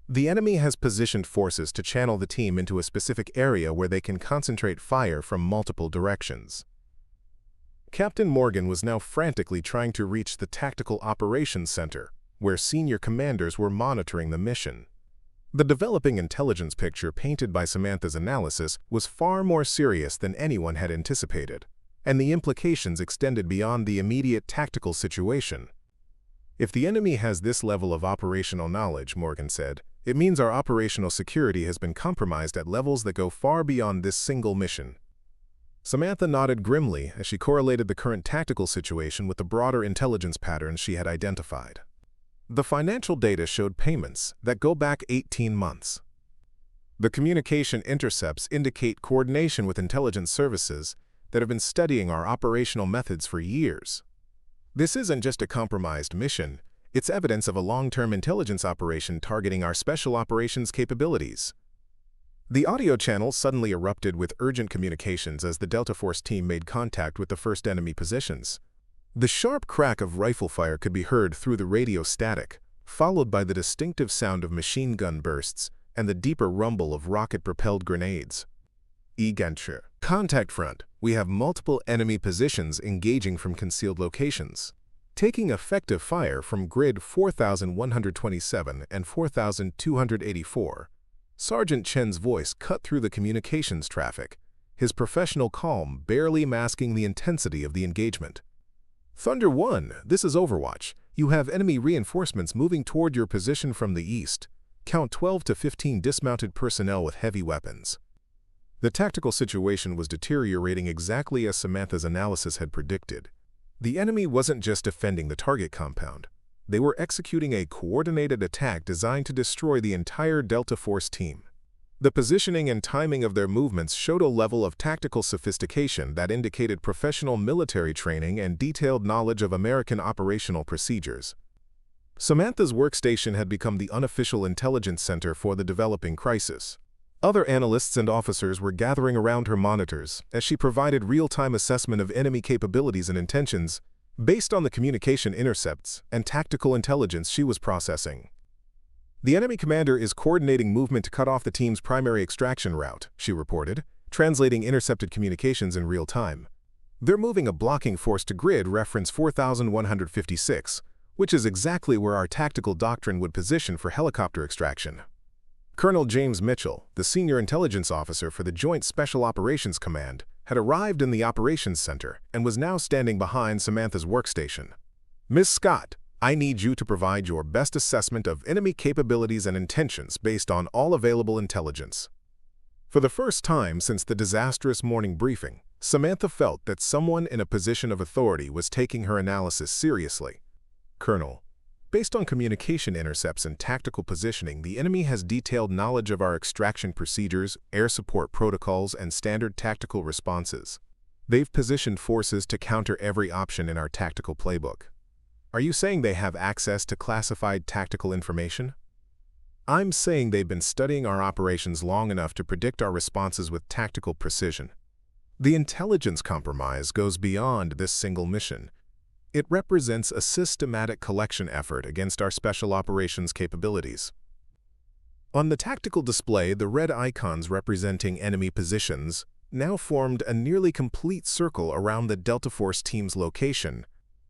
"The enemy has positioned forces to channel the team into a specific area where they can concentrate fire from multiple directions." Captain Morgan was now frantically trying to reach the Tactical Operations Center, where senior commanders were monitoring the mission. The developing intelligence picture painted by Samantha's analysis was far more serious than anyone had anticipated, and the implications extended beyond the immediate tactical situation. "If the enemy has this level of operational knowledge," Morgan said, "it means our operational security has been compromised at levels that go far beyond this single mission." Samantha nodded grimly as she correlated the current tactical situation with the broader intelligence patterns she had identified. The financial data showed payments that go back 18 months. The communication intercepts indicate coordination with intelligence services that have been studying our operational methods for years. This isn't just a compromised mission, it's evidence of a long-term intelligence operation targeting our special operations capabilities. The audio channel suddenly erupted with urgent communications as the Delta Force team made contact with the first enemy positions. The sharp crack of rifle fire could be heard through the radio static, followed by the distinctive sound of machine gun bursts and the deeper rumble of rocket-propelled grenades. "Egantre. Contact front. We have multiple enemy positions engaging from concealed locations, taking effective fire from grid 4127 and 4284. Sergeant Chen's voice cut through the communications traffic, his professional calm barely masking the intensity of the engagement. "Thunder 1, this is Overwatch. You have enemy reinforcements moving toward your position from the east. Count 12 to 15 dismounted personnel with heavy weapons." The tactical situation was deteriorating exactly as Samantha's analysis had predicted. The enemy wasn't just defending the target compound. They were executing a coordinated attack designed to destroy the entire Delta Force team. The positioning and timing of their movements showed a level of tactical sophistication that indicated professional military training and detailed knowledge of American operational procedures. Samantha's workstation had become the unofficial intelligence center for the developing crisis. Other analysts and officers were gathering around her monitors as she provided real-time assessment of enemy capabilities and intentions based on the communication intercepts and tactical intelligence she was processing. The enemy commander is coordinating movement to cut off the team's primary extraction route, she reported, translating intercepted communications in real time. They're moving a blocking force to grid reference 4156, which is exactly where our tactical doctrine would position for helicopter extraction. Colonel James Mitchell, the senior intelligence officer for the Joint Special Operations Command, had arrived in the operations center and was now standing behind Samantha's workstation. "Miss Scott, I need you to provide your best assessment of enemy capabilities and intentions based on all available intelligence." For the first time since the disastrous morning briefing, Samantha felt that someone in a position of authority was taking her analysis seriously. "Colonel, based on communication intercepts and tactical positioning, the enemy has detailed knowledge of our extraction procedures, air support protocols, and standard tactical responses. They've positioned forces to counter every option in our tactical playbook. Are you saying they have access to classified tactical information?" "I'm saying they've been studying our operations long enough to predict our responses with tactical precision. The intelligence compromise goes beyond this single mission. It represents a systematic collection effort against our special operations capabilities." On the tactical display, the red icons representing enemy positions now formed a nearly complete circle around the Delta Force team's location.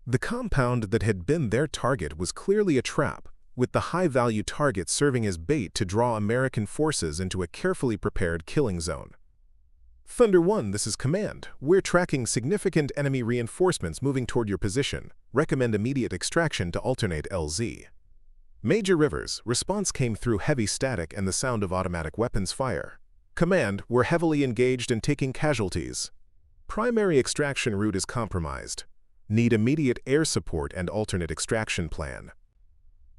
The compound that had been their target was clearly a trap, with the high-value target serving as bait to draw American forces into a carefully prepared killing zone. "Thunder 1, this is Command. We're tracking significant enemy reinforcements moving toward your position. Recommend immediate extraction to alternate LZ. Major Rivers, response came through heavy static and the sound of automatic weapons fire. Command, we're heavily engaged and taking casualties. Primary extraction route is compromised. Need immediate air support and alternate extraction plan."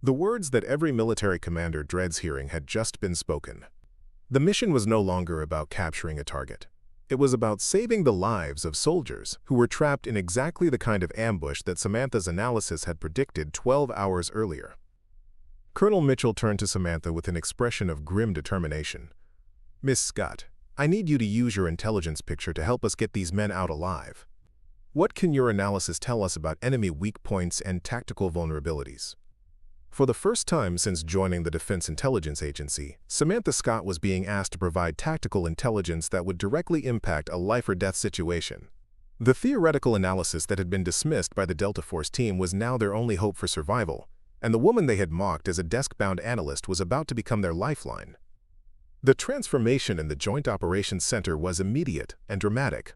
The words that every military commander dreads hearing had just been spoken. The mission was no longer about capturing a target. It was about saving the lives of soldiers who were trapped in exactly the kind of ambush that Samantha's analysis had predicted 12 hours earlier. Colonel Mitchell turned to Samantha with an expression of grim determination. "Miss Scott, I need you to use your intelligence picture to help us get these men out alive. What can your analysis tell us about enemy weak points and tactical vulnerabilities?" For the first time since joining the Defense Intelligence Agency, Samantha Scott was being asked to provide tactical intelligence that would directly impact a life-or-death situation. The theoretical analysis that had been dismissed by the Delta Force team was now their only hope for survival, and the woman they had mocked as a desk-bound analyst was about to become their lifeline. The transformation in the Joint Operations Center was immediate and dramatic.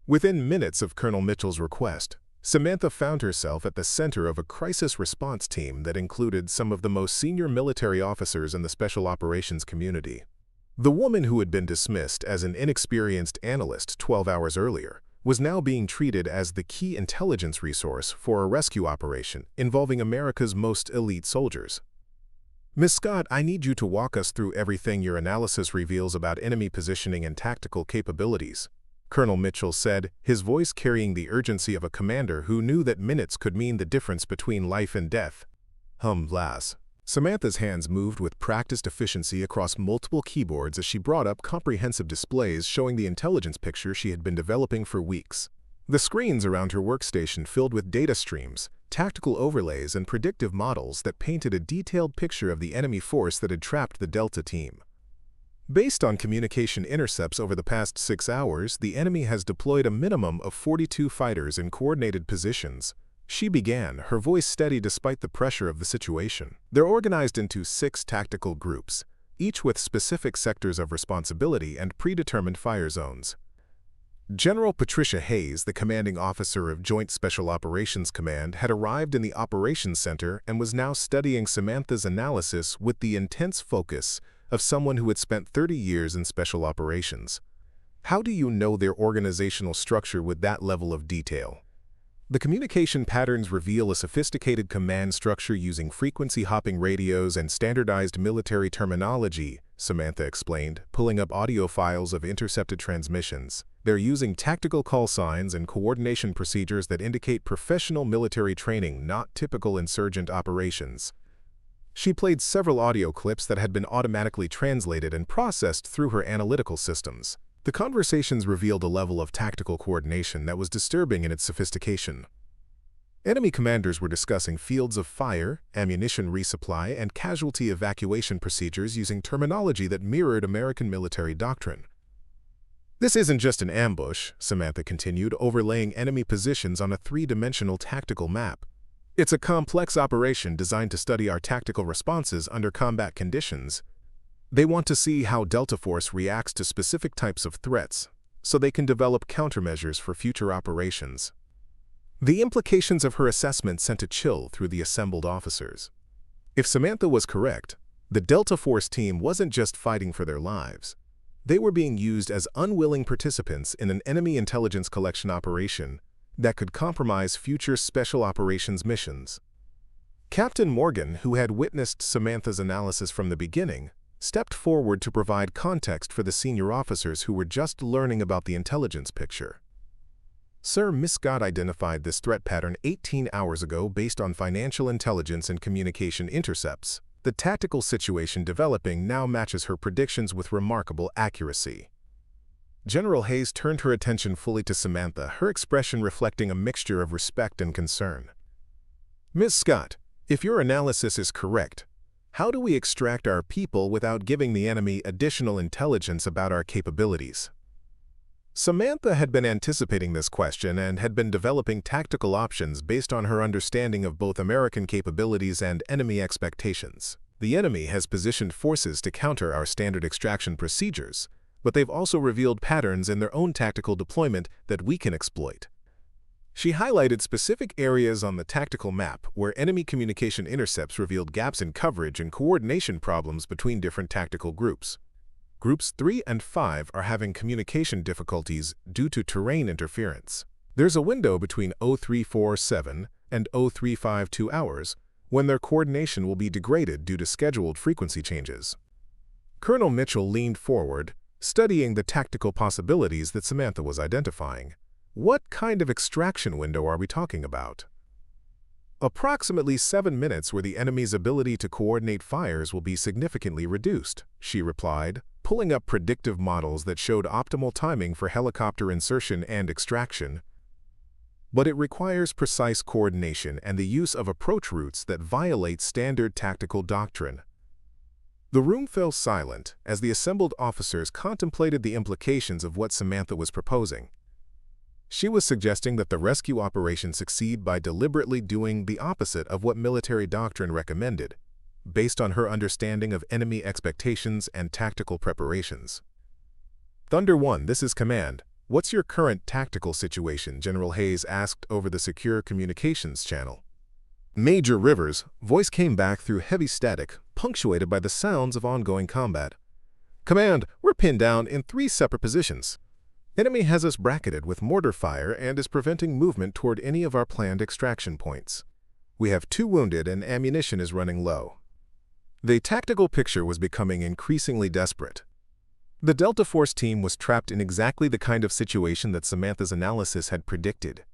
Within minutes of Colonel Mitchell's request, Samantha found herself at the center of a crisis response team that included some of the most senior military officers in the special operations community. The woman who had been dismissed as an inexperienced analyst 12 hours earlier was now being treated as the key intelligence resource for a rescue operation involving America's most elite soldiers. "Miss Scott, I need you to walk us through everything your analysis reveals about enemy positioning and tactical capabilities," Colonel Mitchell said, his voice carrying the urgency of a commander who knew that minutes could mean the difference between life and death. Lass. Samantha's hands moved with practiced efficiency across multiple keyboards as she brought up comprehensive displays showing the intelligence picture she had been developing for weeks. The screens around her workstation filled with data streams, tactical overlays, and predictive models that painted a detailed picture of the enemy force that had trapped the Delta team. Based on communication intercepts over the past 6 hours, the enemy has deployed a minimum of 42 fighters in coordinated positions. She began, her voice steady despite the pressure of the situation. They're organized into 6 tactical groups, each with specific sectors of responsibility and predetermined fire zones. General Patricia Hayes, the commanding officer of Joint Special Operations Command, had arrived in the Operations Center and was now studying Samantha's analysis with the intense focus of someone who had spent 30 years in special operations. "How do you know their organizational structure with that level of detail?" The communication patterns reveal a sophisticated command structure using frequency-hopping radios and standardized military terminology, Samantha explained, pulling up audio files of intercepted transmissions. They're using tactical call signs and coordination procedures that indicate professional military training, not typical insurgent operations. She played several audio clips that had been automatically translated and processed through her analytical systems. The conversations revealed a level of tactical coordination that was disturbing in its sophistication. Enemy commanders were discussing fields of fire, ammunition resupply, and casualty evacuation procedures using terminology that mirrored American military doctrine. This isn't just an ambush, Samantha continued, overlaying enemy positions on a three-dimensional tactical map. It's a complex operation designed to study our tactical responses under combat conditions. They want to see how Delta Force reacts to specific types of threats, so they can develop countermeasures for future operations. The implications of her assessment sent a chill through the assembled officers. If Samantha was correct, the Delta Force team wasn't just fighting for their lives. They were being used as unwilling participants in an enemy intelligence collection operation that could compromise future special operations missions. Captain Morgan, who had witnessed Samantha's analysis from the beginning, stepped forward to provide context for the senior officers who were just learning about the intelligence picture. Sir, Miss Scott identified this threat pattern 18 hours ago based on financial intelligence and communication intercepts. The tactical situation developing now matches her predictions with remarkable accuracy. General Hayes turned her attention fully to Samantha, her expression reflecting a mixture of respect and concern. Miss Scott, if your analysis is correct, how do we extract our people without giving the enemy additional intelligence about our capabilities? Samantha had been anticipating this question and had been developing tactical options based on her understanding of both American capabilities and enemy expectations. The enemy has positioned forces to counter our standard extraction procedures, but they've also revealed patterns in their own tactical deployment that we can exploit. She highlighted specific areas on the tactical map where enemy communication intercepts revealed gaps in coverage and coordination problems between different tactical groups. Groups 3 and 5 are having communication difficulties due to terrain interference. There's a window between 0347 and 0352 hours when their coordination will be degraded due to scheduled frequency changes. Colonel Mitchell leaned forward, studying the tactical possibilities that Samantha was identifying. What kind of extraction window are we talking about? Approximately 7 minutes where the enemy's ability to coordinate fires will be significantly reduced, she replied, pulling up predictive models that showed optimal timing for helicopter insertion and extraction. But it requires precise coordination and the use of approach routes that violate standard tactical doctrine. The room fell silent as the assembled officers contemplated the implications of what Samantha was proposing. She was suggesting that the rescue operation succeed by deliberately doing the opposite of what military doctrine recommended, based on her understanding of enemy expectations and tactical preparations. Thunder 1, this is Command. What's your current tactical situation? General Hayes asked over the secure communications channel. Major Rivers' voice came back through heavy static, punctuated by the sounds of ongoing combat. Command, we're pinned down in 3 separate positions. Enemy has us bracketed with mortar fire and is preventing movement toward any of our planned extraction points. We have 2 wounded and ammunition is running low. The tactical picture was becoming increasingly desperate. The Delta Force team was trapped in exactly the kind of situation that Samantha's analysis had predicted,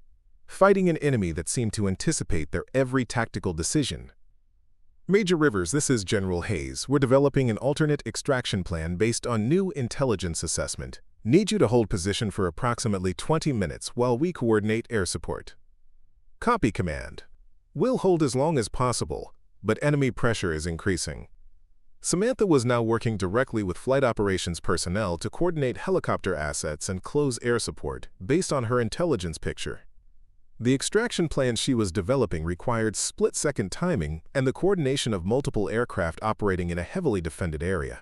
fighting an enemy that seemed to anticipate their every tactical decision. Major Rivers, this is General Hayes. We're developing an alternate extraction plan based on new intelligence assessment. Need you to hold position for approximately 20 minutes while we coordinate air support. Copy, Command. We'll hold as long as possible, but enemy pressure is increasing. Samantha was now working directly with flight operations personnel to coordinate helicopter assets and close air support based on her intelligence picture. The extraction plan she was developing required split-second timing and the coordination of multiple aircraft operating in a heavily defended area.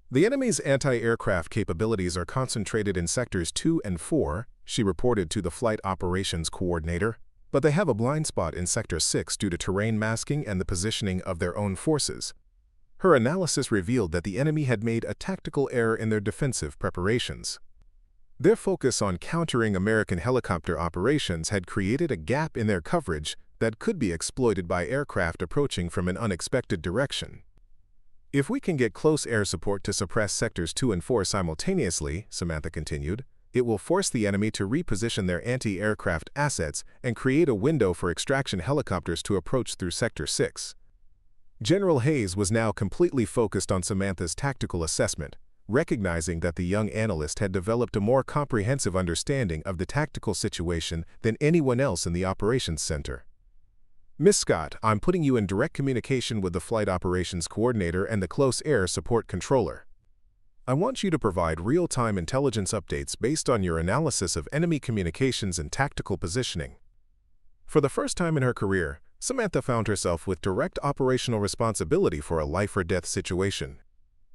The enemy's anti-aircraft capabilities are concentrated in sectors 2 and 4, she reported to the flight operations coordinator, but they have a blind spot in sector 6 due to terrain masking and the positioning of their own forces. Her analysis revealed that the enemy had made a tactical error in their defensive preparations. Their focus on countering American helicopter operations had created a gap in their coverage that could be exploited by aircraft approaching from an unexpected direction. If we can get close air support to suppress sectors 2 and 4 simultaneously, Samantha continued, it will force the enemy to reposition their anti-aircraft assets and create a window for extraction helicopters to approach through Sector 6. General Hayes was now completely focused on Samantha's tactical assessment, recognizing that the young analyst had developed a more comprehensive understanding of the tactical situation than anyone else in the operations center. Miss Scott, I'm putting you in direct communication with the Flight Operations Coordinator and the Close Air Support Controller. I want you to provide real-time intelligence updates based on your analysis of enemy communications and tactical positioning. For the first time in her career, Samantha found herself with direct operational responsibility for a life-or-death situation.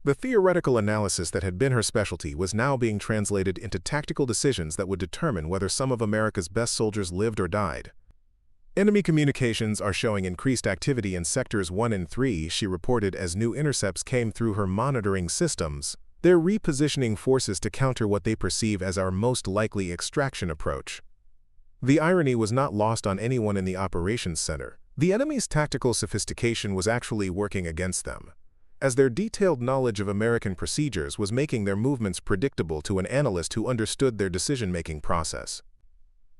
The theoretical analysis that had been her specialty was now being translated into tactical decisions that would determine whether some of America's best soldiers lived or died. Enemy communications are showing increased activity in Sectors 1 and 3, she reported as new intercepts came through her monitoring systems. They're repositioning forces to counter what they perceive as our most likely extraction approach. The irony was not lost on anyone in the operations center. The enemy's tactical sophistication was actually working against them, as their detailed knowledge of American procedures was making their movements predictable to an analyst who understood their decision-making process.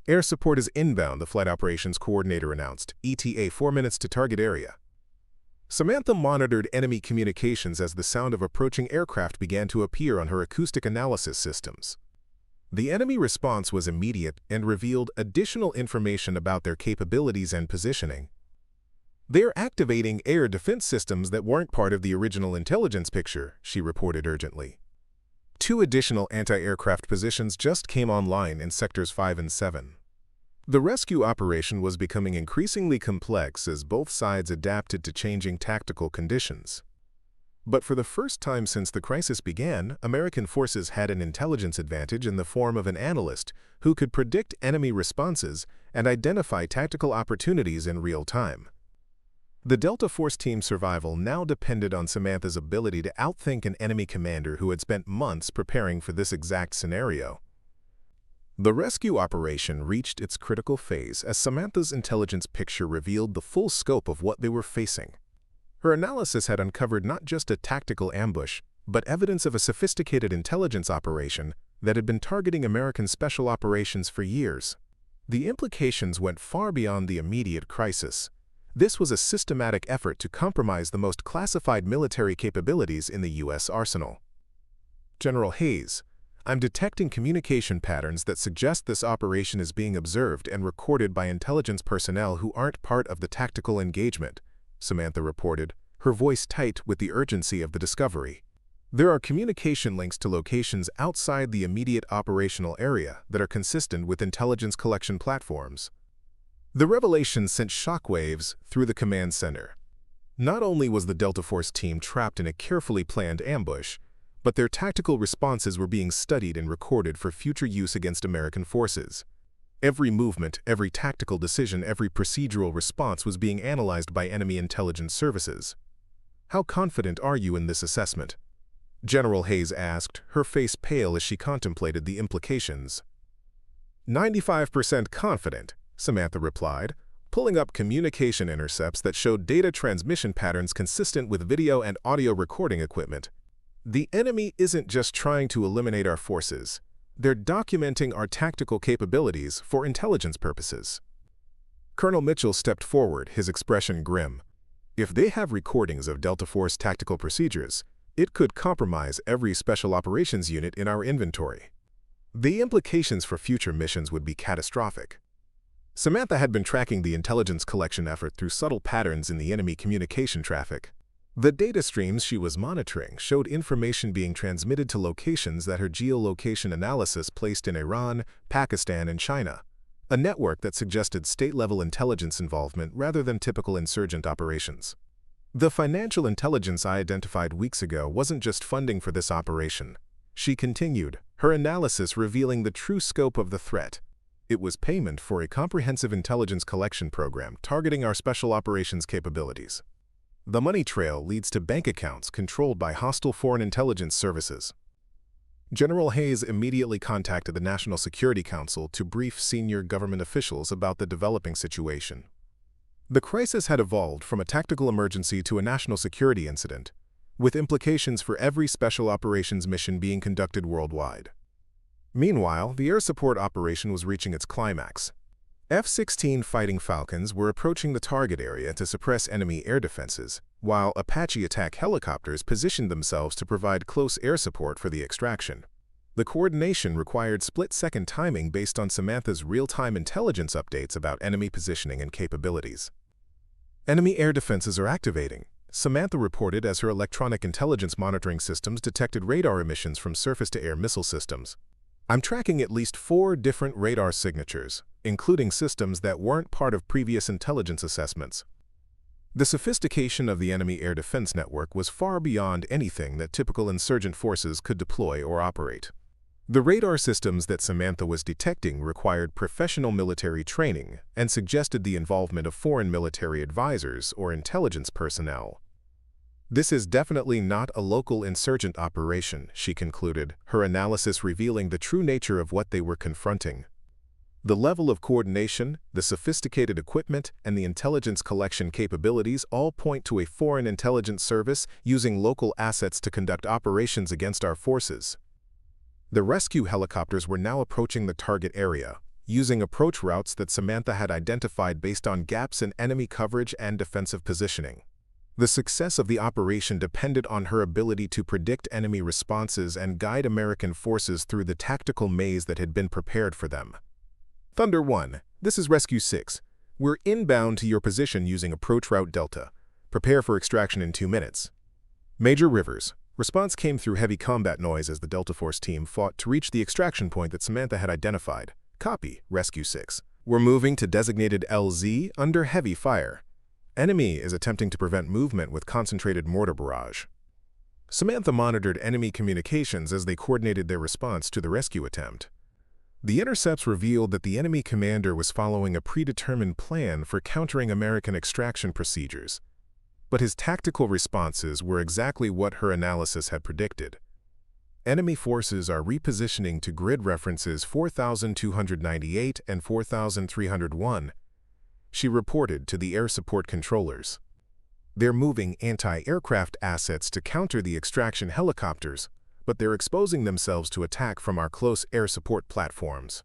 Air support is inbound, the Flight Operations Coordinator announced, ETA 4 minutes to target area. Samantha monitored enemy communications as the sound of approaching aircraft began to appear on her acoustic analysis systems. The enemy response was immediate and revealed additional information about their capabilities and positioning. They're activating air defense systems that weren't part of the original intelligence picture, she reported urgently. 2 additional anti-aircraft positions just came online in Sectors 5 and 7. The rescue operation was becoming increasingly complex as both sides adapted to changing tactical conditions. But for the first time since the crisis began, American forces had an intelligence advantage in the form of an analyst who could predict enemy responses and identify tactical opportunities in real time. The Delta Force team's survival now depended on Samantha's ability to outthink an enemy commander who had spent months preparing for this exact scenario. The rescue operation reached its critical phase as Samantha's intelligence picture revealed the full scope of what they were facing. Her analysis had uncovered not just a tactical ambush, but evidence of a sophisticated intelligence operation that had been targeting American special operations for years. The implications went far beyond the immediate crisis. This was a systematic effort to compromise the most classified military capabilities in the U.S. arsenal. General Hayes, I'm detecting communication patterns that suggest this operation is being observed and recorded by intelligence personnel who aren't part of the tactical engagement, Samantha reported, her voice tight with the urgency of the discovery. There are communication links to locations outside the immediate operational area that are consistent with intelligence collection platforms. The revelation sent shockwaves through the command center. Not only was the Delta Force team trapped in a carefully planned ambush, but their tactical responses were being studied and recorded for future use against American forces. Every movement, every tactical decision, every procedural response was being analyzed by enemy intelligence services. How confident are you in this assessment? General Hayes asked, her face pale as she contemplated the implications. 95% confident, Samantha replied, pulling up communication intercepts that showed data transmission patterns consistent with video and audio recording equipment. The enemy isn't just trying to eliminate our forces. They're documenting our tactical capabilities for intelligence purposes. Colonel Mitchell stepped forward, his expression grim. If they have recordings of Delta Force tactical procedures, it could compromise every special operations unit in our inventory. The implications for future missions would be catastrophic. Samantha had been tracking the intelligence collection effort through subtle patterns in the enemy communication traffic. The data streams she was monitoring showed information being transmitted to locations that her geolocation analysis placed in Iran, Pakistan, and China, a network that suggested state-level intelligence involvement rather than typical insurgent operations. The financial intelligence I identified weeks ago wasn't just funding for this operation. She continued, her analysis revealing the true scope of the threat. It was payment for a comprehensive intelligence collection program targeting our special operations capabilities. The money trail leads to bank accounts controlled by hostile foreign intelligence services. General Hayes immediately contacted the National Security Council to brief senior government officials about the developing situation. The crisis had evolved from a tactical emergency to a national security incident, with implications for every special operations mission being conducted worldwide. Meanwhile, the air support operation was reaching its climax. F-16 Fighting Falcons were approaching the target area to suppress enemy air defenses, while Apache attack helicopters positioned themselves to provide close air support for the extraction. The coordination required split-second timing based on Samantha's real-time intelligence updates about enemy positioning and capabilities. Enemy air defenses are activating, Samantha reported as her electronic intelligence monitoring systems detected radar emissions from surface-to-air missile systems. I'm tracking at least 4 different radar signatures, including systems that weren't part of previous intelligence assessments. The sophistication of the enemy air defense network was far beyond anything that typical insurgent forces could deploy or operate. The radar systems that Samantha was detecting required professional military training and suggested the involvement of foreign military advisors or intelligence personnel. This is definitely not a local insurgent operation, she concluded, her analysis revealing the true nature of what they were confronting. The level of coordination, the sophisticated equipment, and the intelligence collection capabilities all point to a foreign intelligence service using local assets to conduct operations against our forces. The rescue helicopters were now approaching the target area, using approach routes that Samantha had identified based on gaps in enemy coverage and defensive positioning. The success of the operation depended on her ability to predict enemy responses and guide American forces through the tactical maze that had been prepared for them. Thunder 1, this is Rescue 6. We're inbound to your position using approach route Delta. Prepare for extraction in 2 minutes. Major Rivers. Response came through heavy combat noise as the Delta Force team fought to reach the extraction point that Samantha had identified. Copy, Rescue 6. We're moving to designated LZ under heavy fire. Enemy is attempting to prevent movement with concentrated mortar barrage. Samantha monitored enemy communications as they coordinated their response to the rescue attempt. The intercepts revealed that the enemy commander was following a predetermined plan for countering American extraction procedures, but his tactical responses were exactly what her analysis had predicted. Enemy forces are repositioning to grid references 4,298 and 4,301, she reported to the air support controllers. They're moving anti-aircraft assets to counter the extraction helicopters, but they're exposing themselves to attack from our close air support platforms.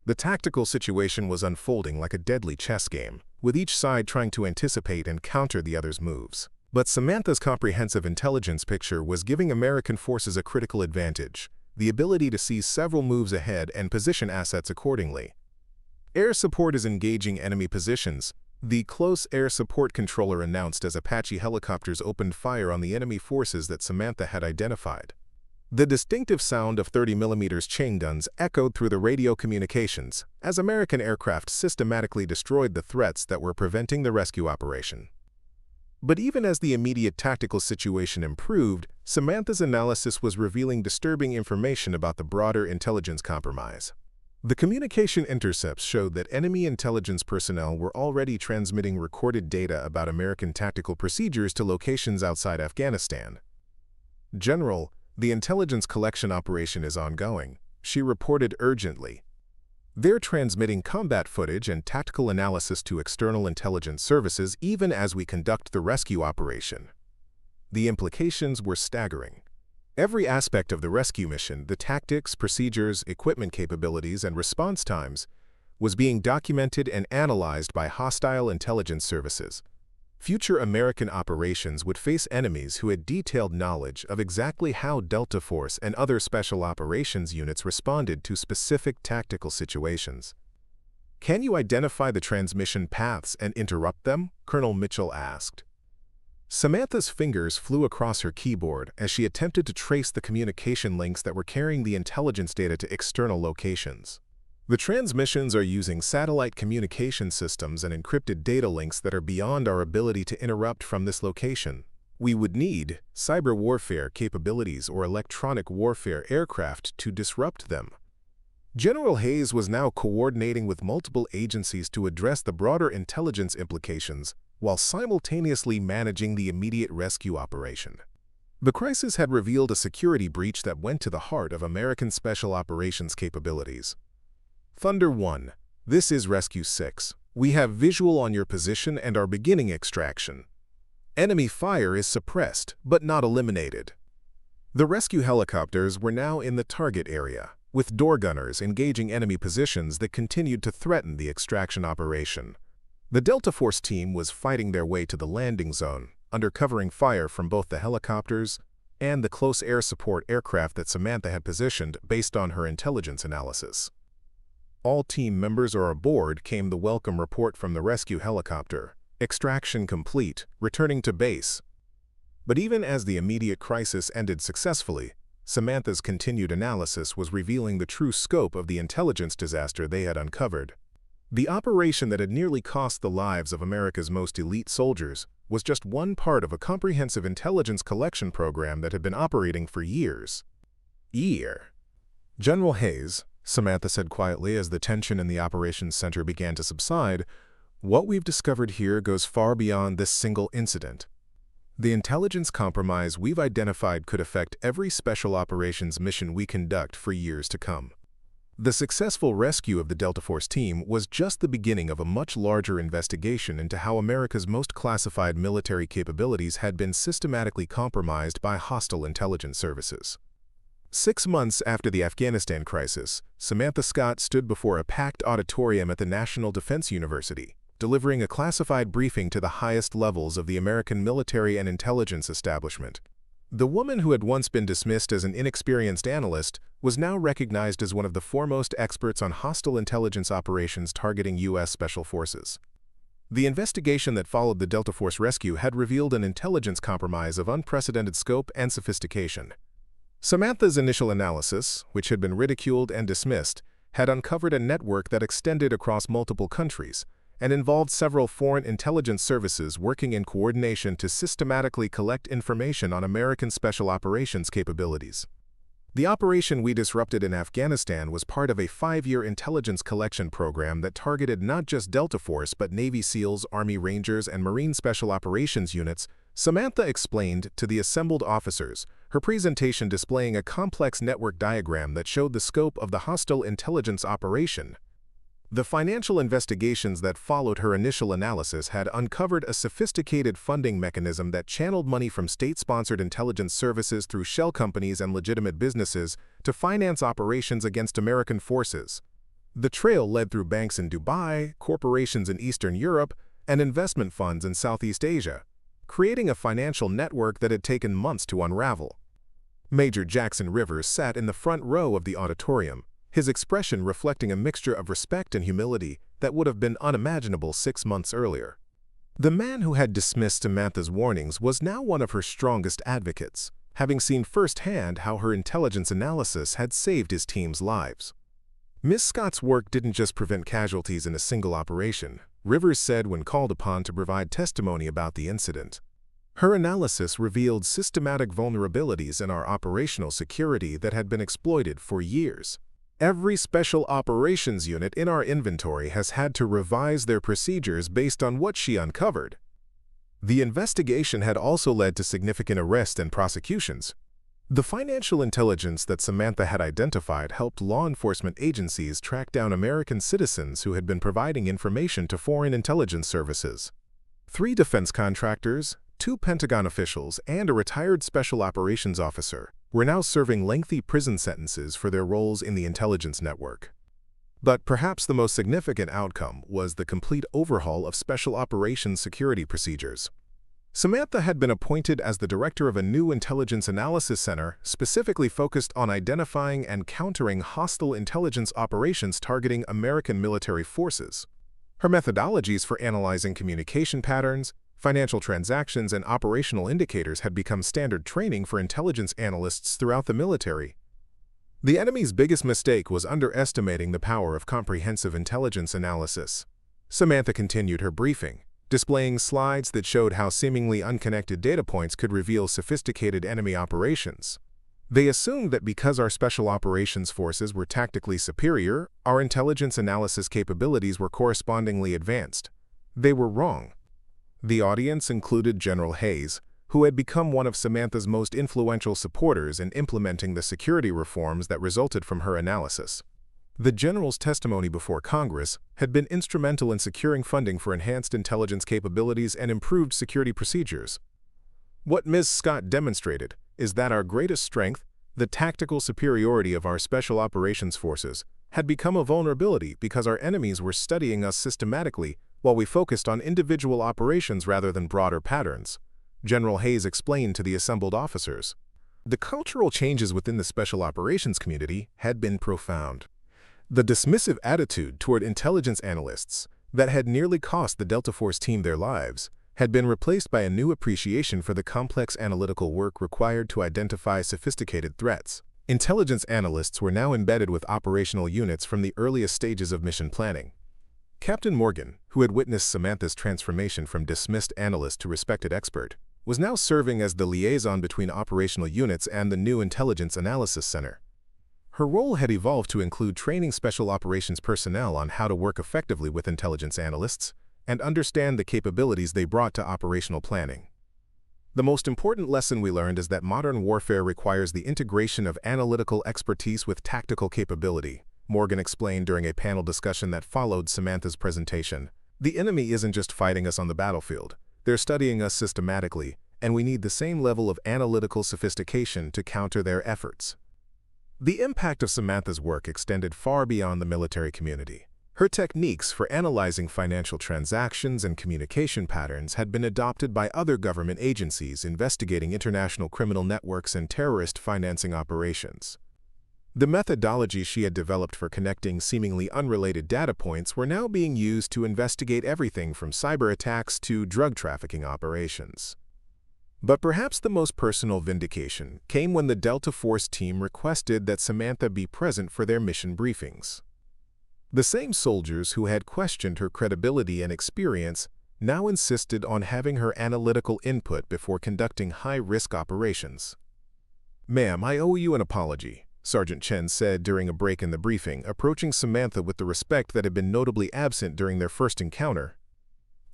The tactical situation was unfolding like a deadly chess game, with each side trying to anticipate and counter the other's moves. But Samantha's comprehensive intelligence picture was giving American forces a critical advantage, the ability to see several moves ahead and position assets accordingly. Air support is engaging enemy positions, the close air support controller announced as Apache helicopters opened fire on the enemy forces that Samantha had identified. The distinctive sound of 30mm chain guns echoed through the radio communications as American aircraft systematically destroyed the threats that were preventing the rescue operation. But even as the immediate tactical situation improved, Samantha's analysis was revealing disturbing information about the broader intelligence compromise. The communication intercepts showed that enemy intelligence personnel were already transmitting recorded data about American tactical procedures to locations outside Afghanistan. General, the intelligence collection operation is ongoing, she reported urgently. They're transmitting combat footage and tactical analysis to external intelligence services even as we conduct the rescue operation. The implications were staggering. Every aspect of the rescue mission, the tactics, procedures, equipment capabilities, and response times, was being documented and analyzed by hostile intelligence services. Future American operations would face enemies who had detailed knowledge of exactly how Delta Force and other special operations units responded to specific tactical situations. Can you identify the transmission paths and interrupt them? Colonel Mitchell asked. Samantha's fingers flew across her keyboard as she attempted to trace the communication links that were carrying the intelligence data to external locations. The transmissions are using satellite communication systems and encrypted data links that are beyond our ability to interrupt from this location. We would need cyber warfare capabilities or electronic warfare aircraft to disrupt them. General Hayes was now coordinating with multiple agencies to address the broader intelligence implications while simultaneously managing the immediate rescue operation. The crisis had revealed a security breach that went to the heart of American Special Operations capabilities. Thunder 1. This is Rescue 6. We have visual on your position and are beginning extraction. Enemy fire is suppressed, but not eliminated. The rescue helicopters were now in the target area, with door gunners engaging enemy positions that continued to threaten the extraction operation. The Delta Force team was fighting their way to the landing zone, under covering fire from both the helicopters and the close air support aircraft that Samantha had positioned based on her intelligence analysis. All team members are aboard, came the welcome report from the rescue helicopter. Extraction complete, returning to base. But even as the immediate crisis ended successfully, Samantha's continued analysis was revealing the true scope of the intelligence disaster they had uncovered. The operation that had nearly cost the lives of America's most elite soldiers was just one part of a comprehensive intelligence collection program that had been operating for years. General Hayes, Samantha said quietly as the tension in the operations center began to subside, what we've discovered here goes far beyond this single incident. The intelligence compromise we've identified could affect every special operations mission we conduct for years to come. The successful rescue of the Delta Force team was just the beginning of a much larger investigation into how America's most classified military capabilities had been systematically compromised by hostile intelligence services. 6 months after the Afghanistan crisis, Samantha Scott stood before a packed auditorium at the National Defense University, delivering a classified briefing to the highest levels of the American military and intelligence establishment. The woman who had once been dismissed as an inexperienced analyst was now recognized as one of the foremost experts on hostile intelligence operations targeting U.S. Special Forces. The investigation that followed the Delta Force rescue had revealed an intelligence compromise of unprecedented scope and sophistication. Samantha's initial analysis, which had been ridiculed and dismissed, had uncovered a network that extended across multiple countries and involved several foreign intelligence services working in coordination to systematically collect information on American special operations capabilities. The operation we disrupted in Afghanistan was part of a 5-year intelligence collection program that targeted not just Delta Force but Navy SEALs, Army Rangers, and Marine Special Operations units, Samantha explained to the assembled officers, her presentation displaying a complex network diagram that showed the scope of the hostile intelligence operation. The financial investigations that followed her initial analysis had uncovered a sophisticated funding mechanism that channeled money from state-sponsored intelligence services through shell companies and legitimate businesses to finance operations against American forces. The trail led through banks in Dubai, corporations in Eastern Europe, and investment funds in Southeast Asia, creating a financial network that had taken months to unravel. Major Jackson Rivers sat in the front row of the auditorium, his expression reflecting a mixture of respect and humility that would have been unimaginable 6 months earlier. The man who had dismissed Samantha's warnings was now one of her strongest advocates, having seen firsthand how her intelligence analysis had saved his team's lives. Ms. Scott's work didn't just prevent casualties in a single operation, Rivers said when called upon to provide testimony about the incident. Her analysis revealed systematic vulnerabilities in our operational security that had been exploited for years. Every special operations unit in our inventory has had to revise their procedures based on what she uncovered. The investigation had also led to significant arrests and prosecutions. The financial intelligence that Samantha had identified helped law enforcement agencies track down American citizens who had been providing information to foreign intelligence services. 3 defense contractors, 2 Pentagon officials, and a retired special operations officer were now serving lengthy prison sentences for their roles in the intelligence network. But perhaps the most significant outcome was the complete overhaul of special operations security procedures. Samantha had been appointed as the director of a new intelligence analysis center specifically focused on identifying and countering hostile intelligence operations targeting American military forces. Her methodologies for analyzing communication patterns, financial transactions, and operational indicators had become standard training for intelligence analysts throughout the military. The enemy's biggest mistake was underestimating the power of comprehensive intelligence analysis. Samantha continued her briefing, displaying slides that showed how seemingly unconnected data points could reveal sophisticated enemy operations. They assumed that because our special operations forces were tactically superior, our intelligence analysis capabilities were correspondingly advanced. They were wrong. The audience included General Hayes, who had become one of Samantha's most influential supporters in implementing the security reforms that resulted from her analysis. The general's testimony before Congress had been instrumental in securing funding for enhanced intelligence capabilities and improved security procedures. What Ms. Scott demonstrated is that our greatest strength, the tactical superiority of our Special Operations Forces, had become a vulnerability because our enemies were studying us systematically while we focused on individual operations rather than broader patterns, General Hayes explained to the assembled officers. The cultural changes within the Special Operations community had been profound. The dismissive attitude toward intelligence analysts that had nearly cost the Delta Force team their lives had been replaced by a new appreciation for the complex analytical work required to identify sophisticated threats. Intelligence analysts were now embedded with operational units from the earliest stages of mission planning. Captain Morgan, who had witnessed Samantha's transformation from dismissed analyst to respected expert, was now serving as the liaison between operational units and the new Intelligence Analysis Center. Her role had evolved to include training special operations personnel on how to work effectively with intelligence analysts and understand the capabilities they brought to operational planning. The most important lesson we learned is that modern warfare requires the integration of analytical expertise with tactical capability, Morgan explained during a panel discussion that followed Samantha's presentation. The enemy isn't just fighting us on the battlefield. They're studying us systematically, and we need the same level of analytical sophistication to counter their efforts. The impact of Samantha's work extended far beyond the military community. Her techniques for analyzing financial transactions and communication patterns had been adopted by other government agencies investigating international criminal networks and terrorist financing operations. The methodologies she had developed for connecting seemingly unrelated data points were now being used to investigate everything from cyber attacks to drug trafficking operations. But perhaps the most personal vindication came when the Delta Force team requested that Samantha be present for their mission briefings. The same soldiers who had questioned her credibility and experience now insisted on having her analytical input before conducting high-risk operations. "Ma'am, I owe you an apology," Sergeant Chen said during a break in the briefing, approaching Samantha with the respect that had been notably absent during their first encounter.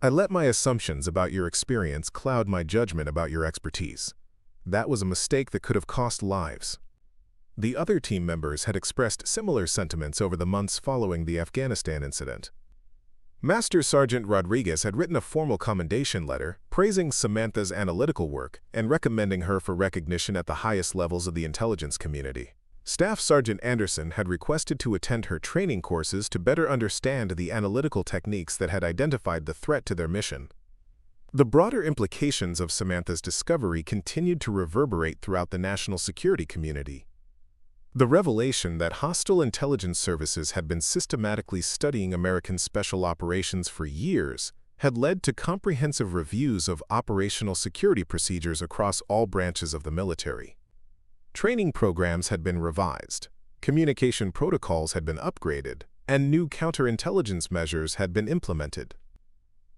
"I let my assumptions about your experience cloud my judgment about your expertise. That was a mistake that could have cost lives." The other team members had expressed similar sentiments over the months following the Afghanistan incident. Master Sergeant Rodriguez had written a formal commendation letter praising Samantha's analytical work and recommending her for recognition at the highest levels of the intelligence community. Staff Sergeant Anderson had requested to attend her training courses to better understand the analytical techniques that had identified the threat to their mission. The broader implications of Samantha's discovery continued to reverberate throughout the national security community. The revelation that hostile intelligence services had been systematically studying American special operations for years had led to comprehensive reviews of operational security procedures across all branches of the military. Training programs had been revised, communication protocols had been upgraded, and new counterintelligence measures had been implemented.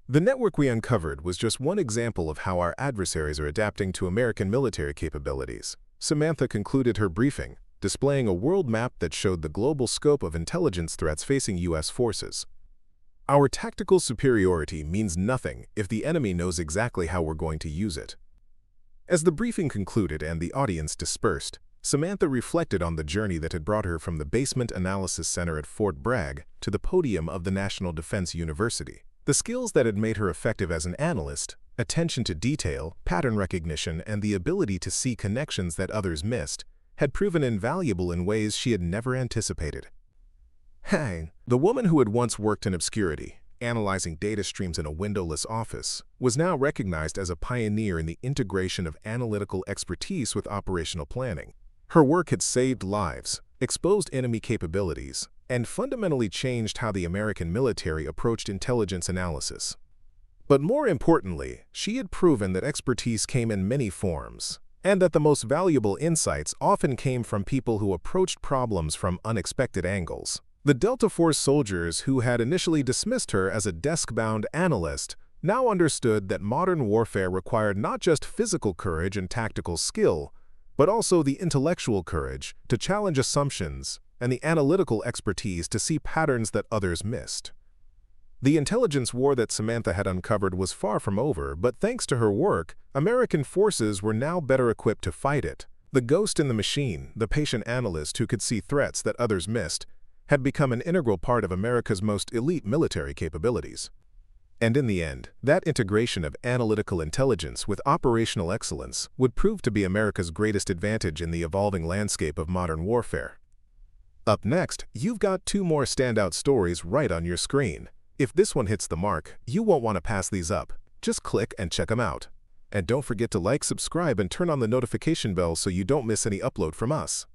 The network we uncovered was just one example of how our adversaries are adapting to American military capabilities. Samantha concluded her briefing, displaying a world map that showed the global scope of intelligence threats facing U.S. forces. "Our tactical superiority means nothing if the enemy knows exactly how we're going to use it." As the briefing concluded and the audience dispersed, Samantha reflected on the journey that had brought her from the Basement Analysis Center at Fort Bragg to the podium of the National Defense University. The skills that had made her effective as an analyst, attention to detail, pattern recognition, and the ability to see connections that others missed, had proven invaluable in ways she had never anticipated. The woman who had once worked in obscurity, analyzing data streams in a windowless office, was now recognized as a pioneer in the integration of analytical expertise with operational planning. Her work had saved lives, exposed enemy capabilities, and fundamentally changed how the American military approached intelligence analysis. But more importantly, she had proven that expertise came in many forms, and that the most valuable insights often came from people who approached problems from unexpected angles. The Delta Force soldiers who had initially dismissed her as a desk-bound analyst now understood that modern warfare required not just physical courage and tactical skill, but also the intellectual courage to challenge assumptions and the analytical expertise to see patterns that others missed. The intelligence war that Samantha had uncovered was far from over, but thanks to her work, American forces were now better equipped to fight it. The ghost in the machine, the patient analyst who could see threats that others missed, had become an integral part of America's most elite military capabilities. And in the end, that integration of analytical intelligence with operational excellence would prove to be America's greatest advantage in the evolving landscape of modern warfare. Up next, you've got two more standout stories right on your screen. If this one hits the mark, you won't want to pass these up. Just click and check them out. And don't forget to like, subscribe, and turn on the notification bell so you don't miss any upload from us.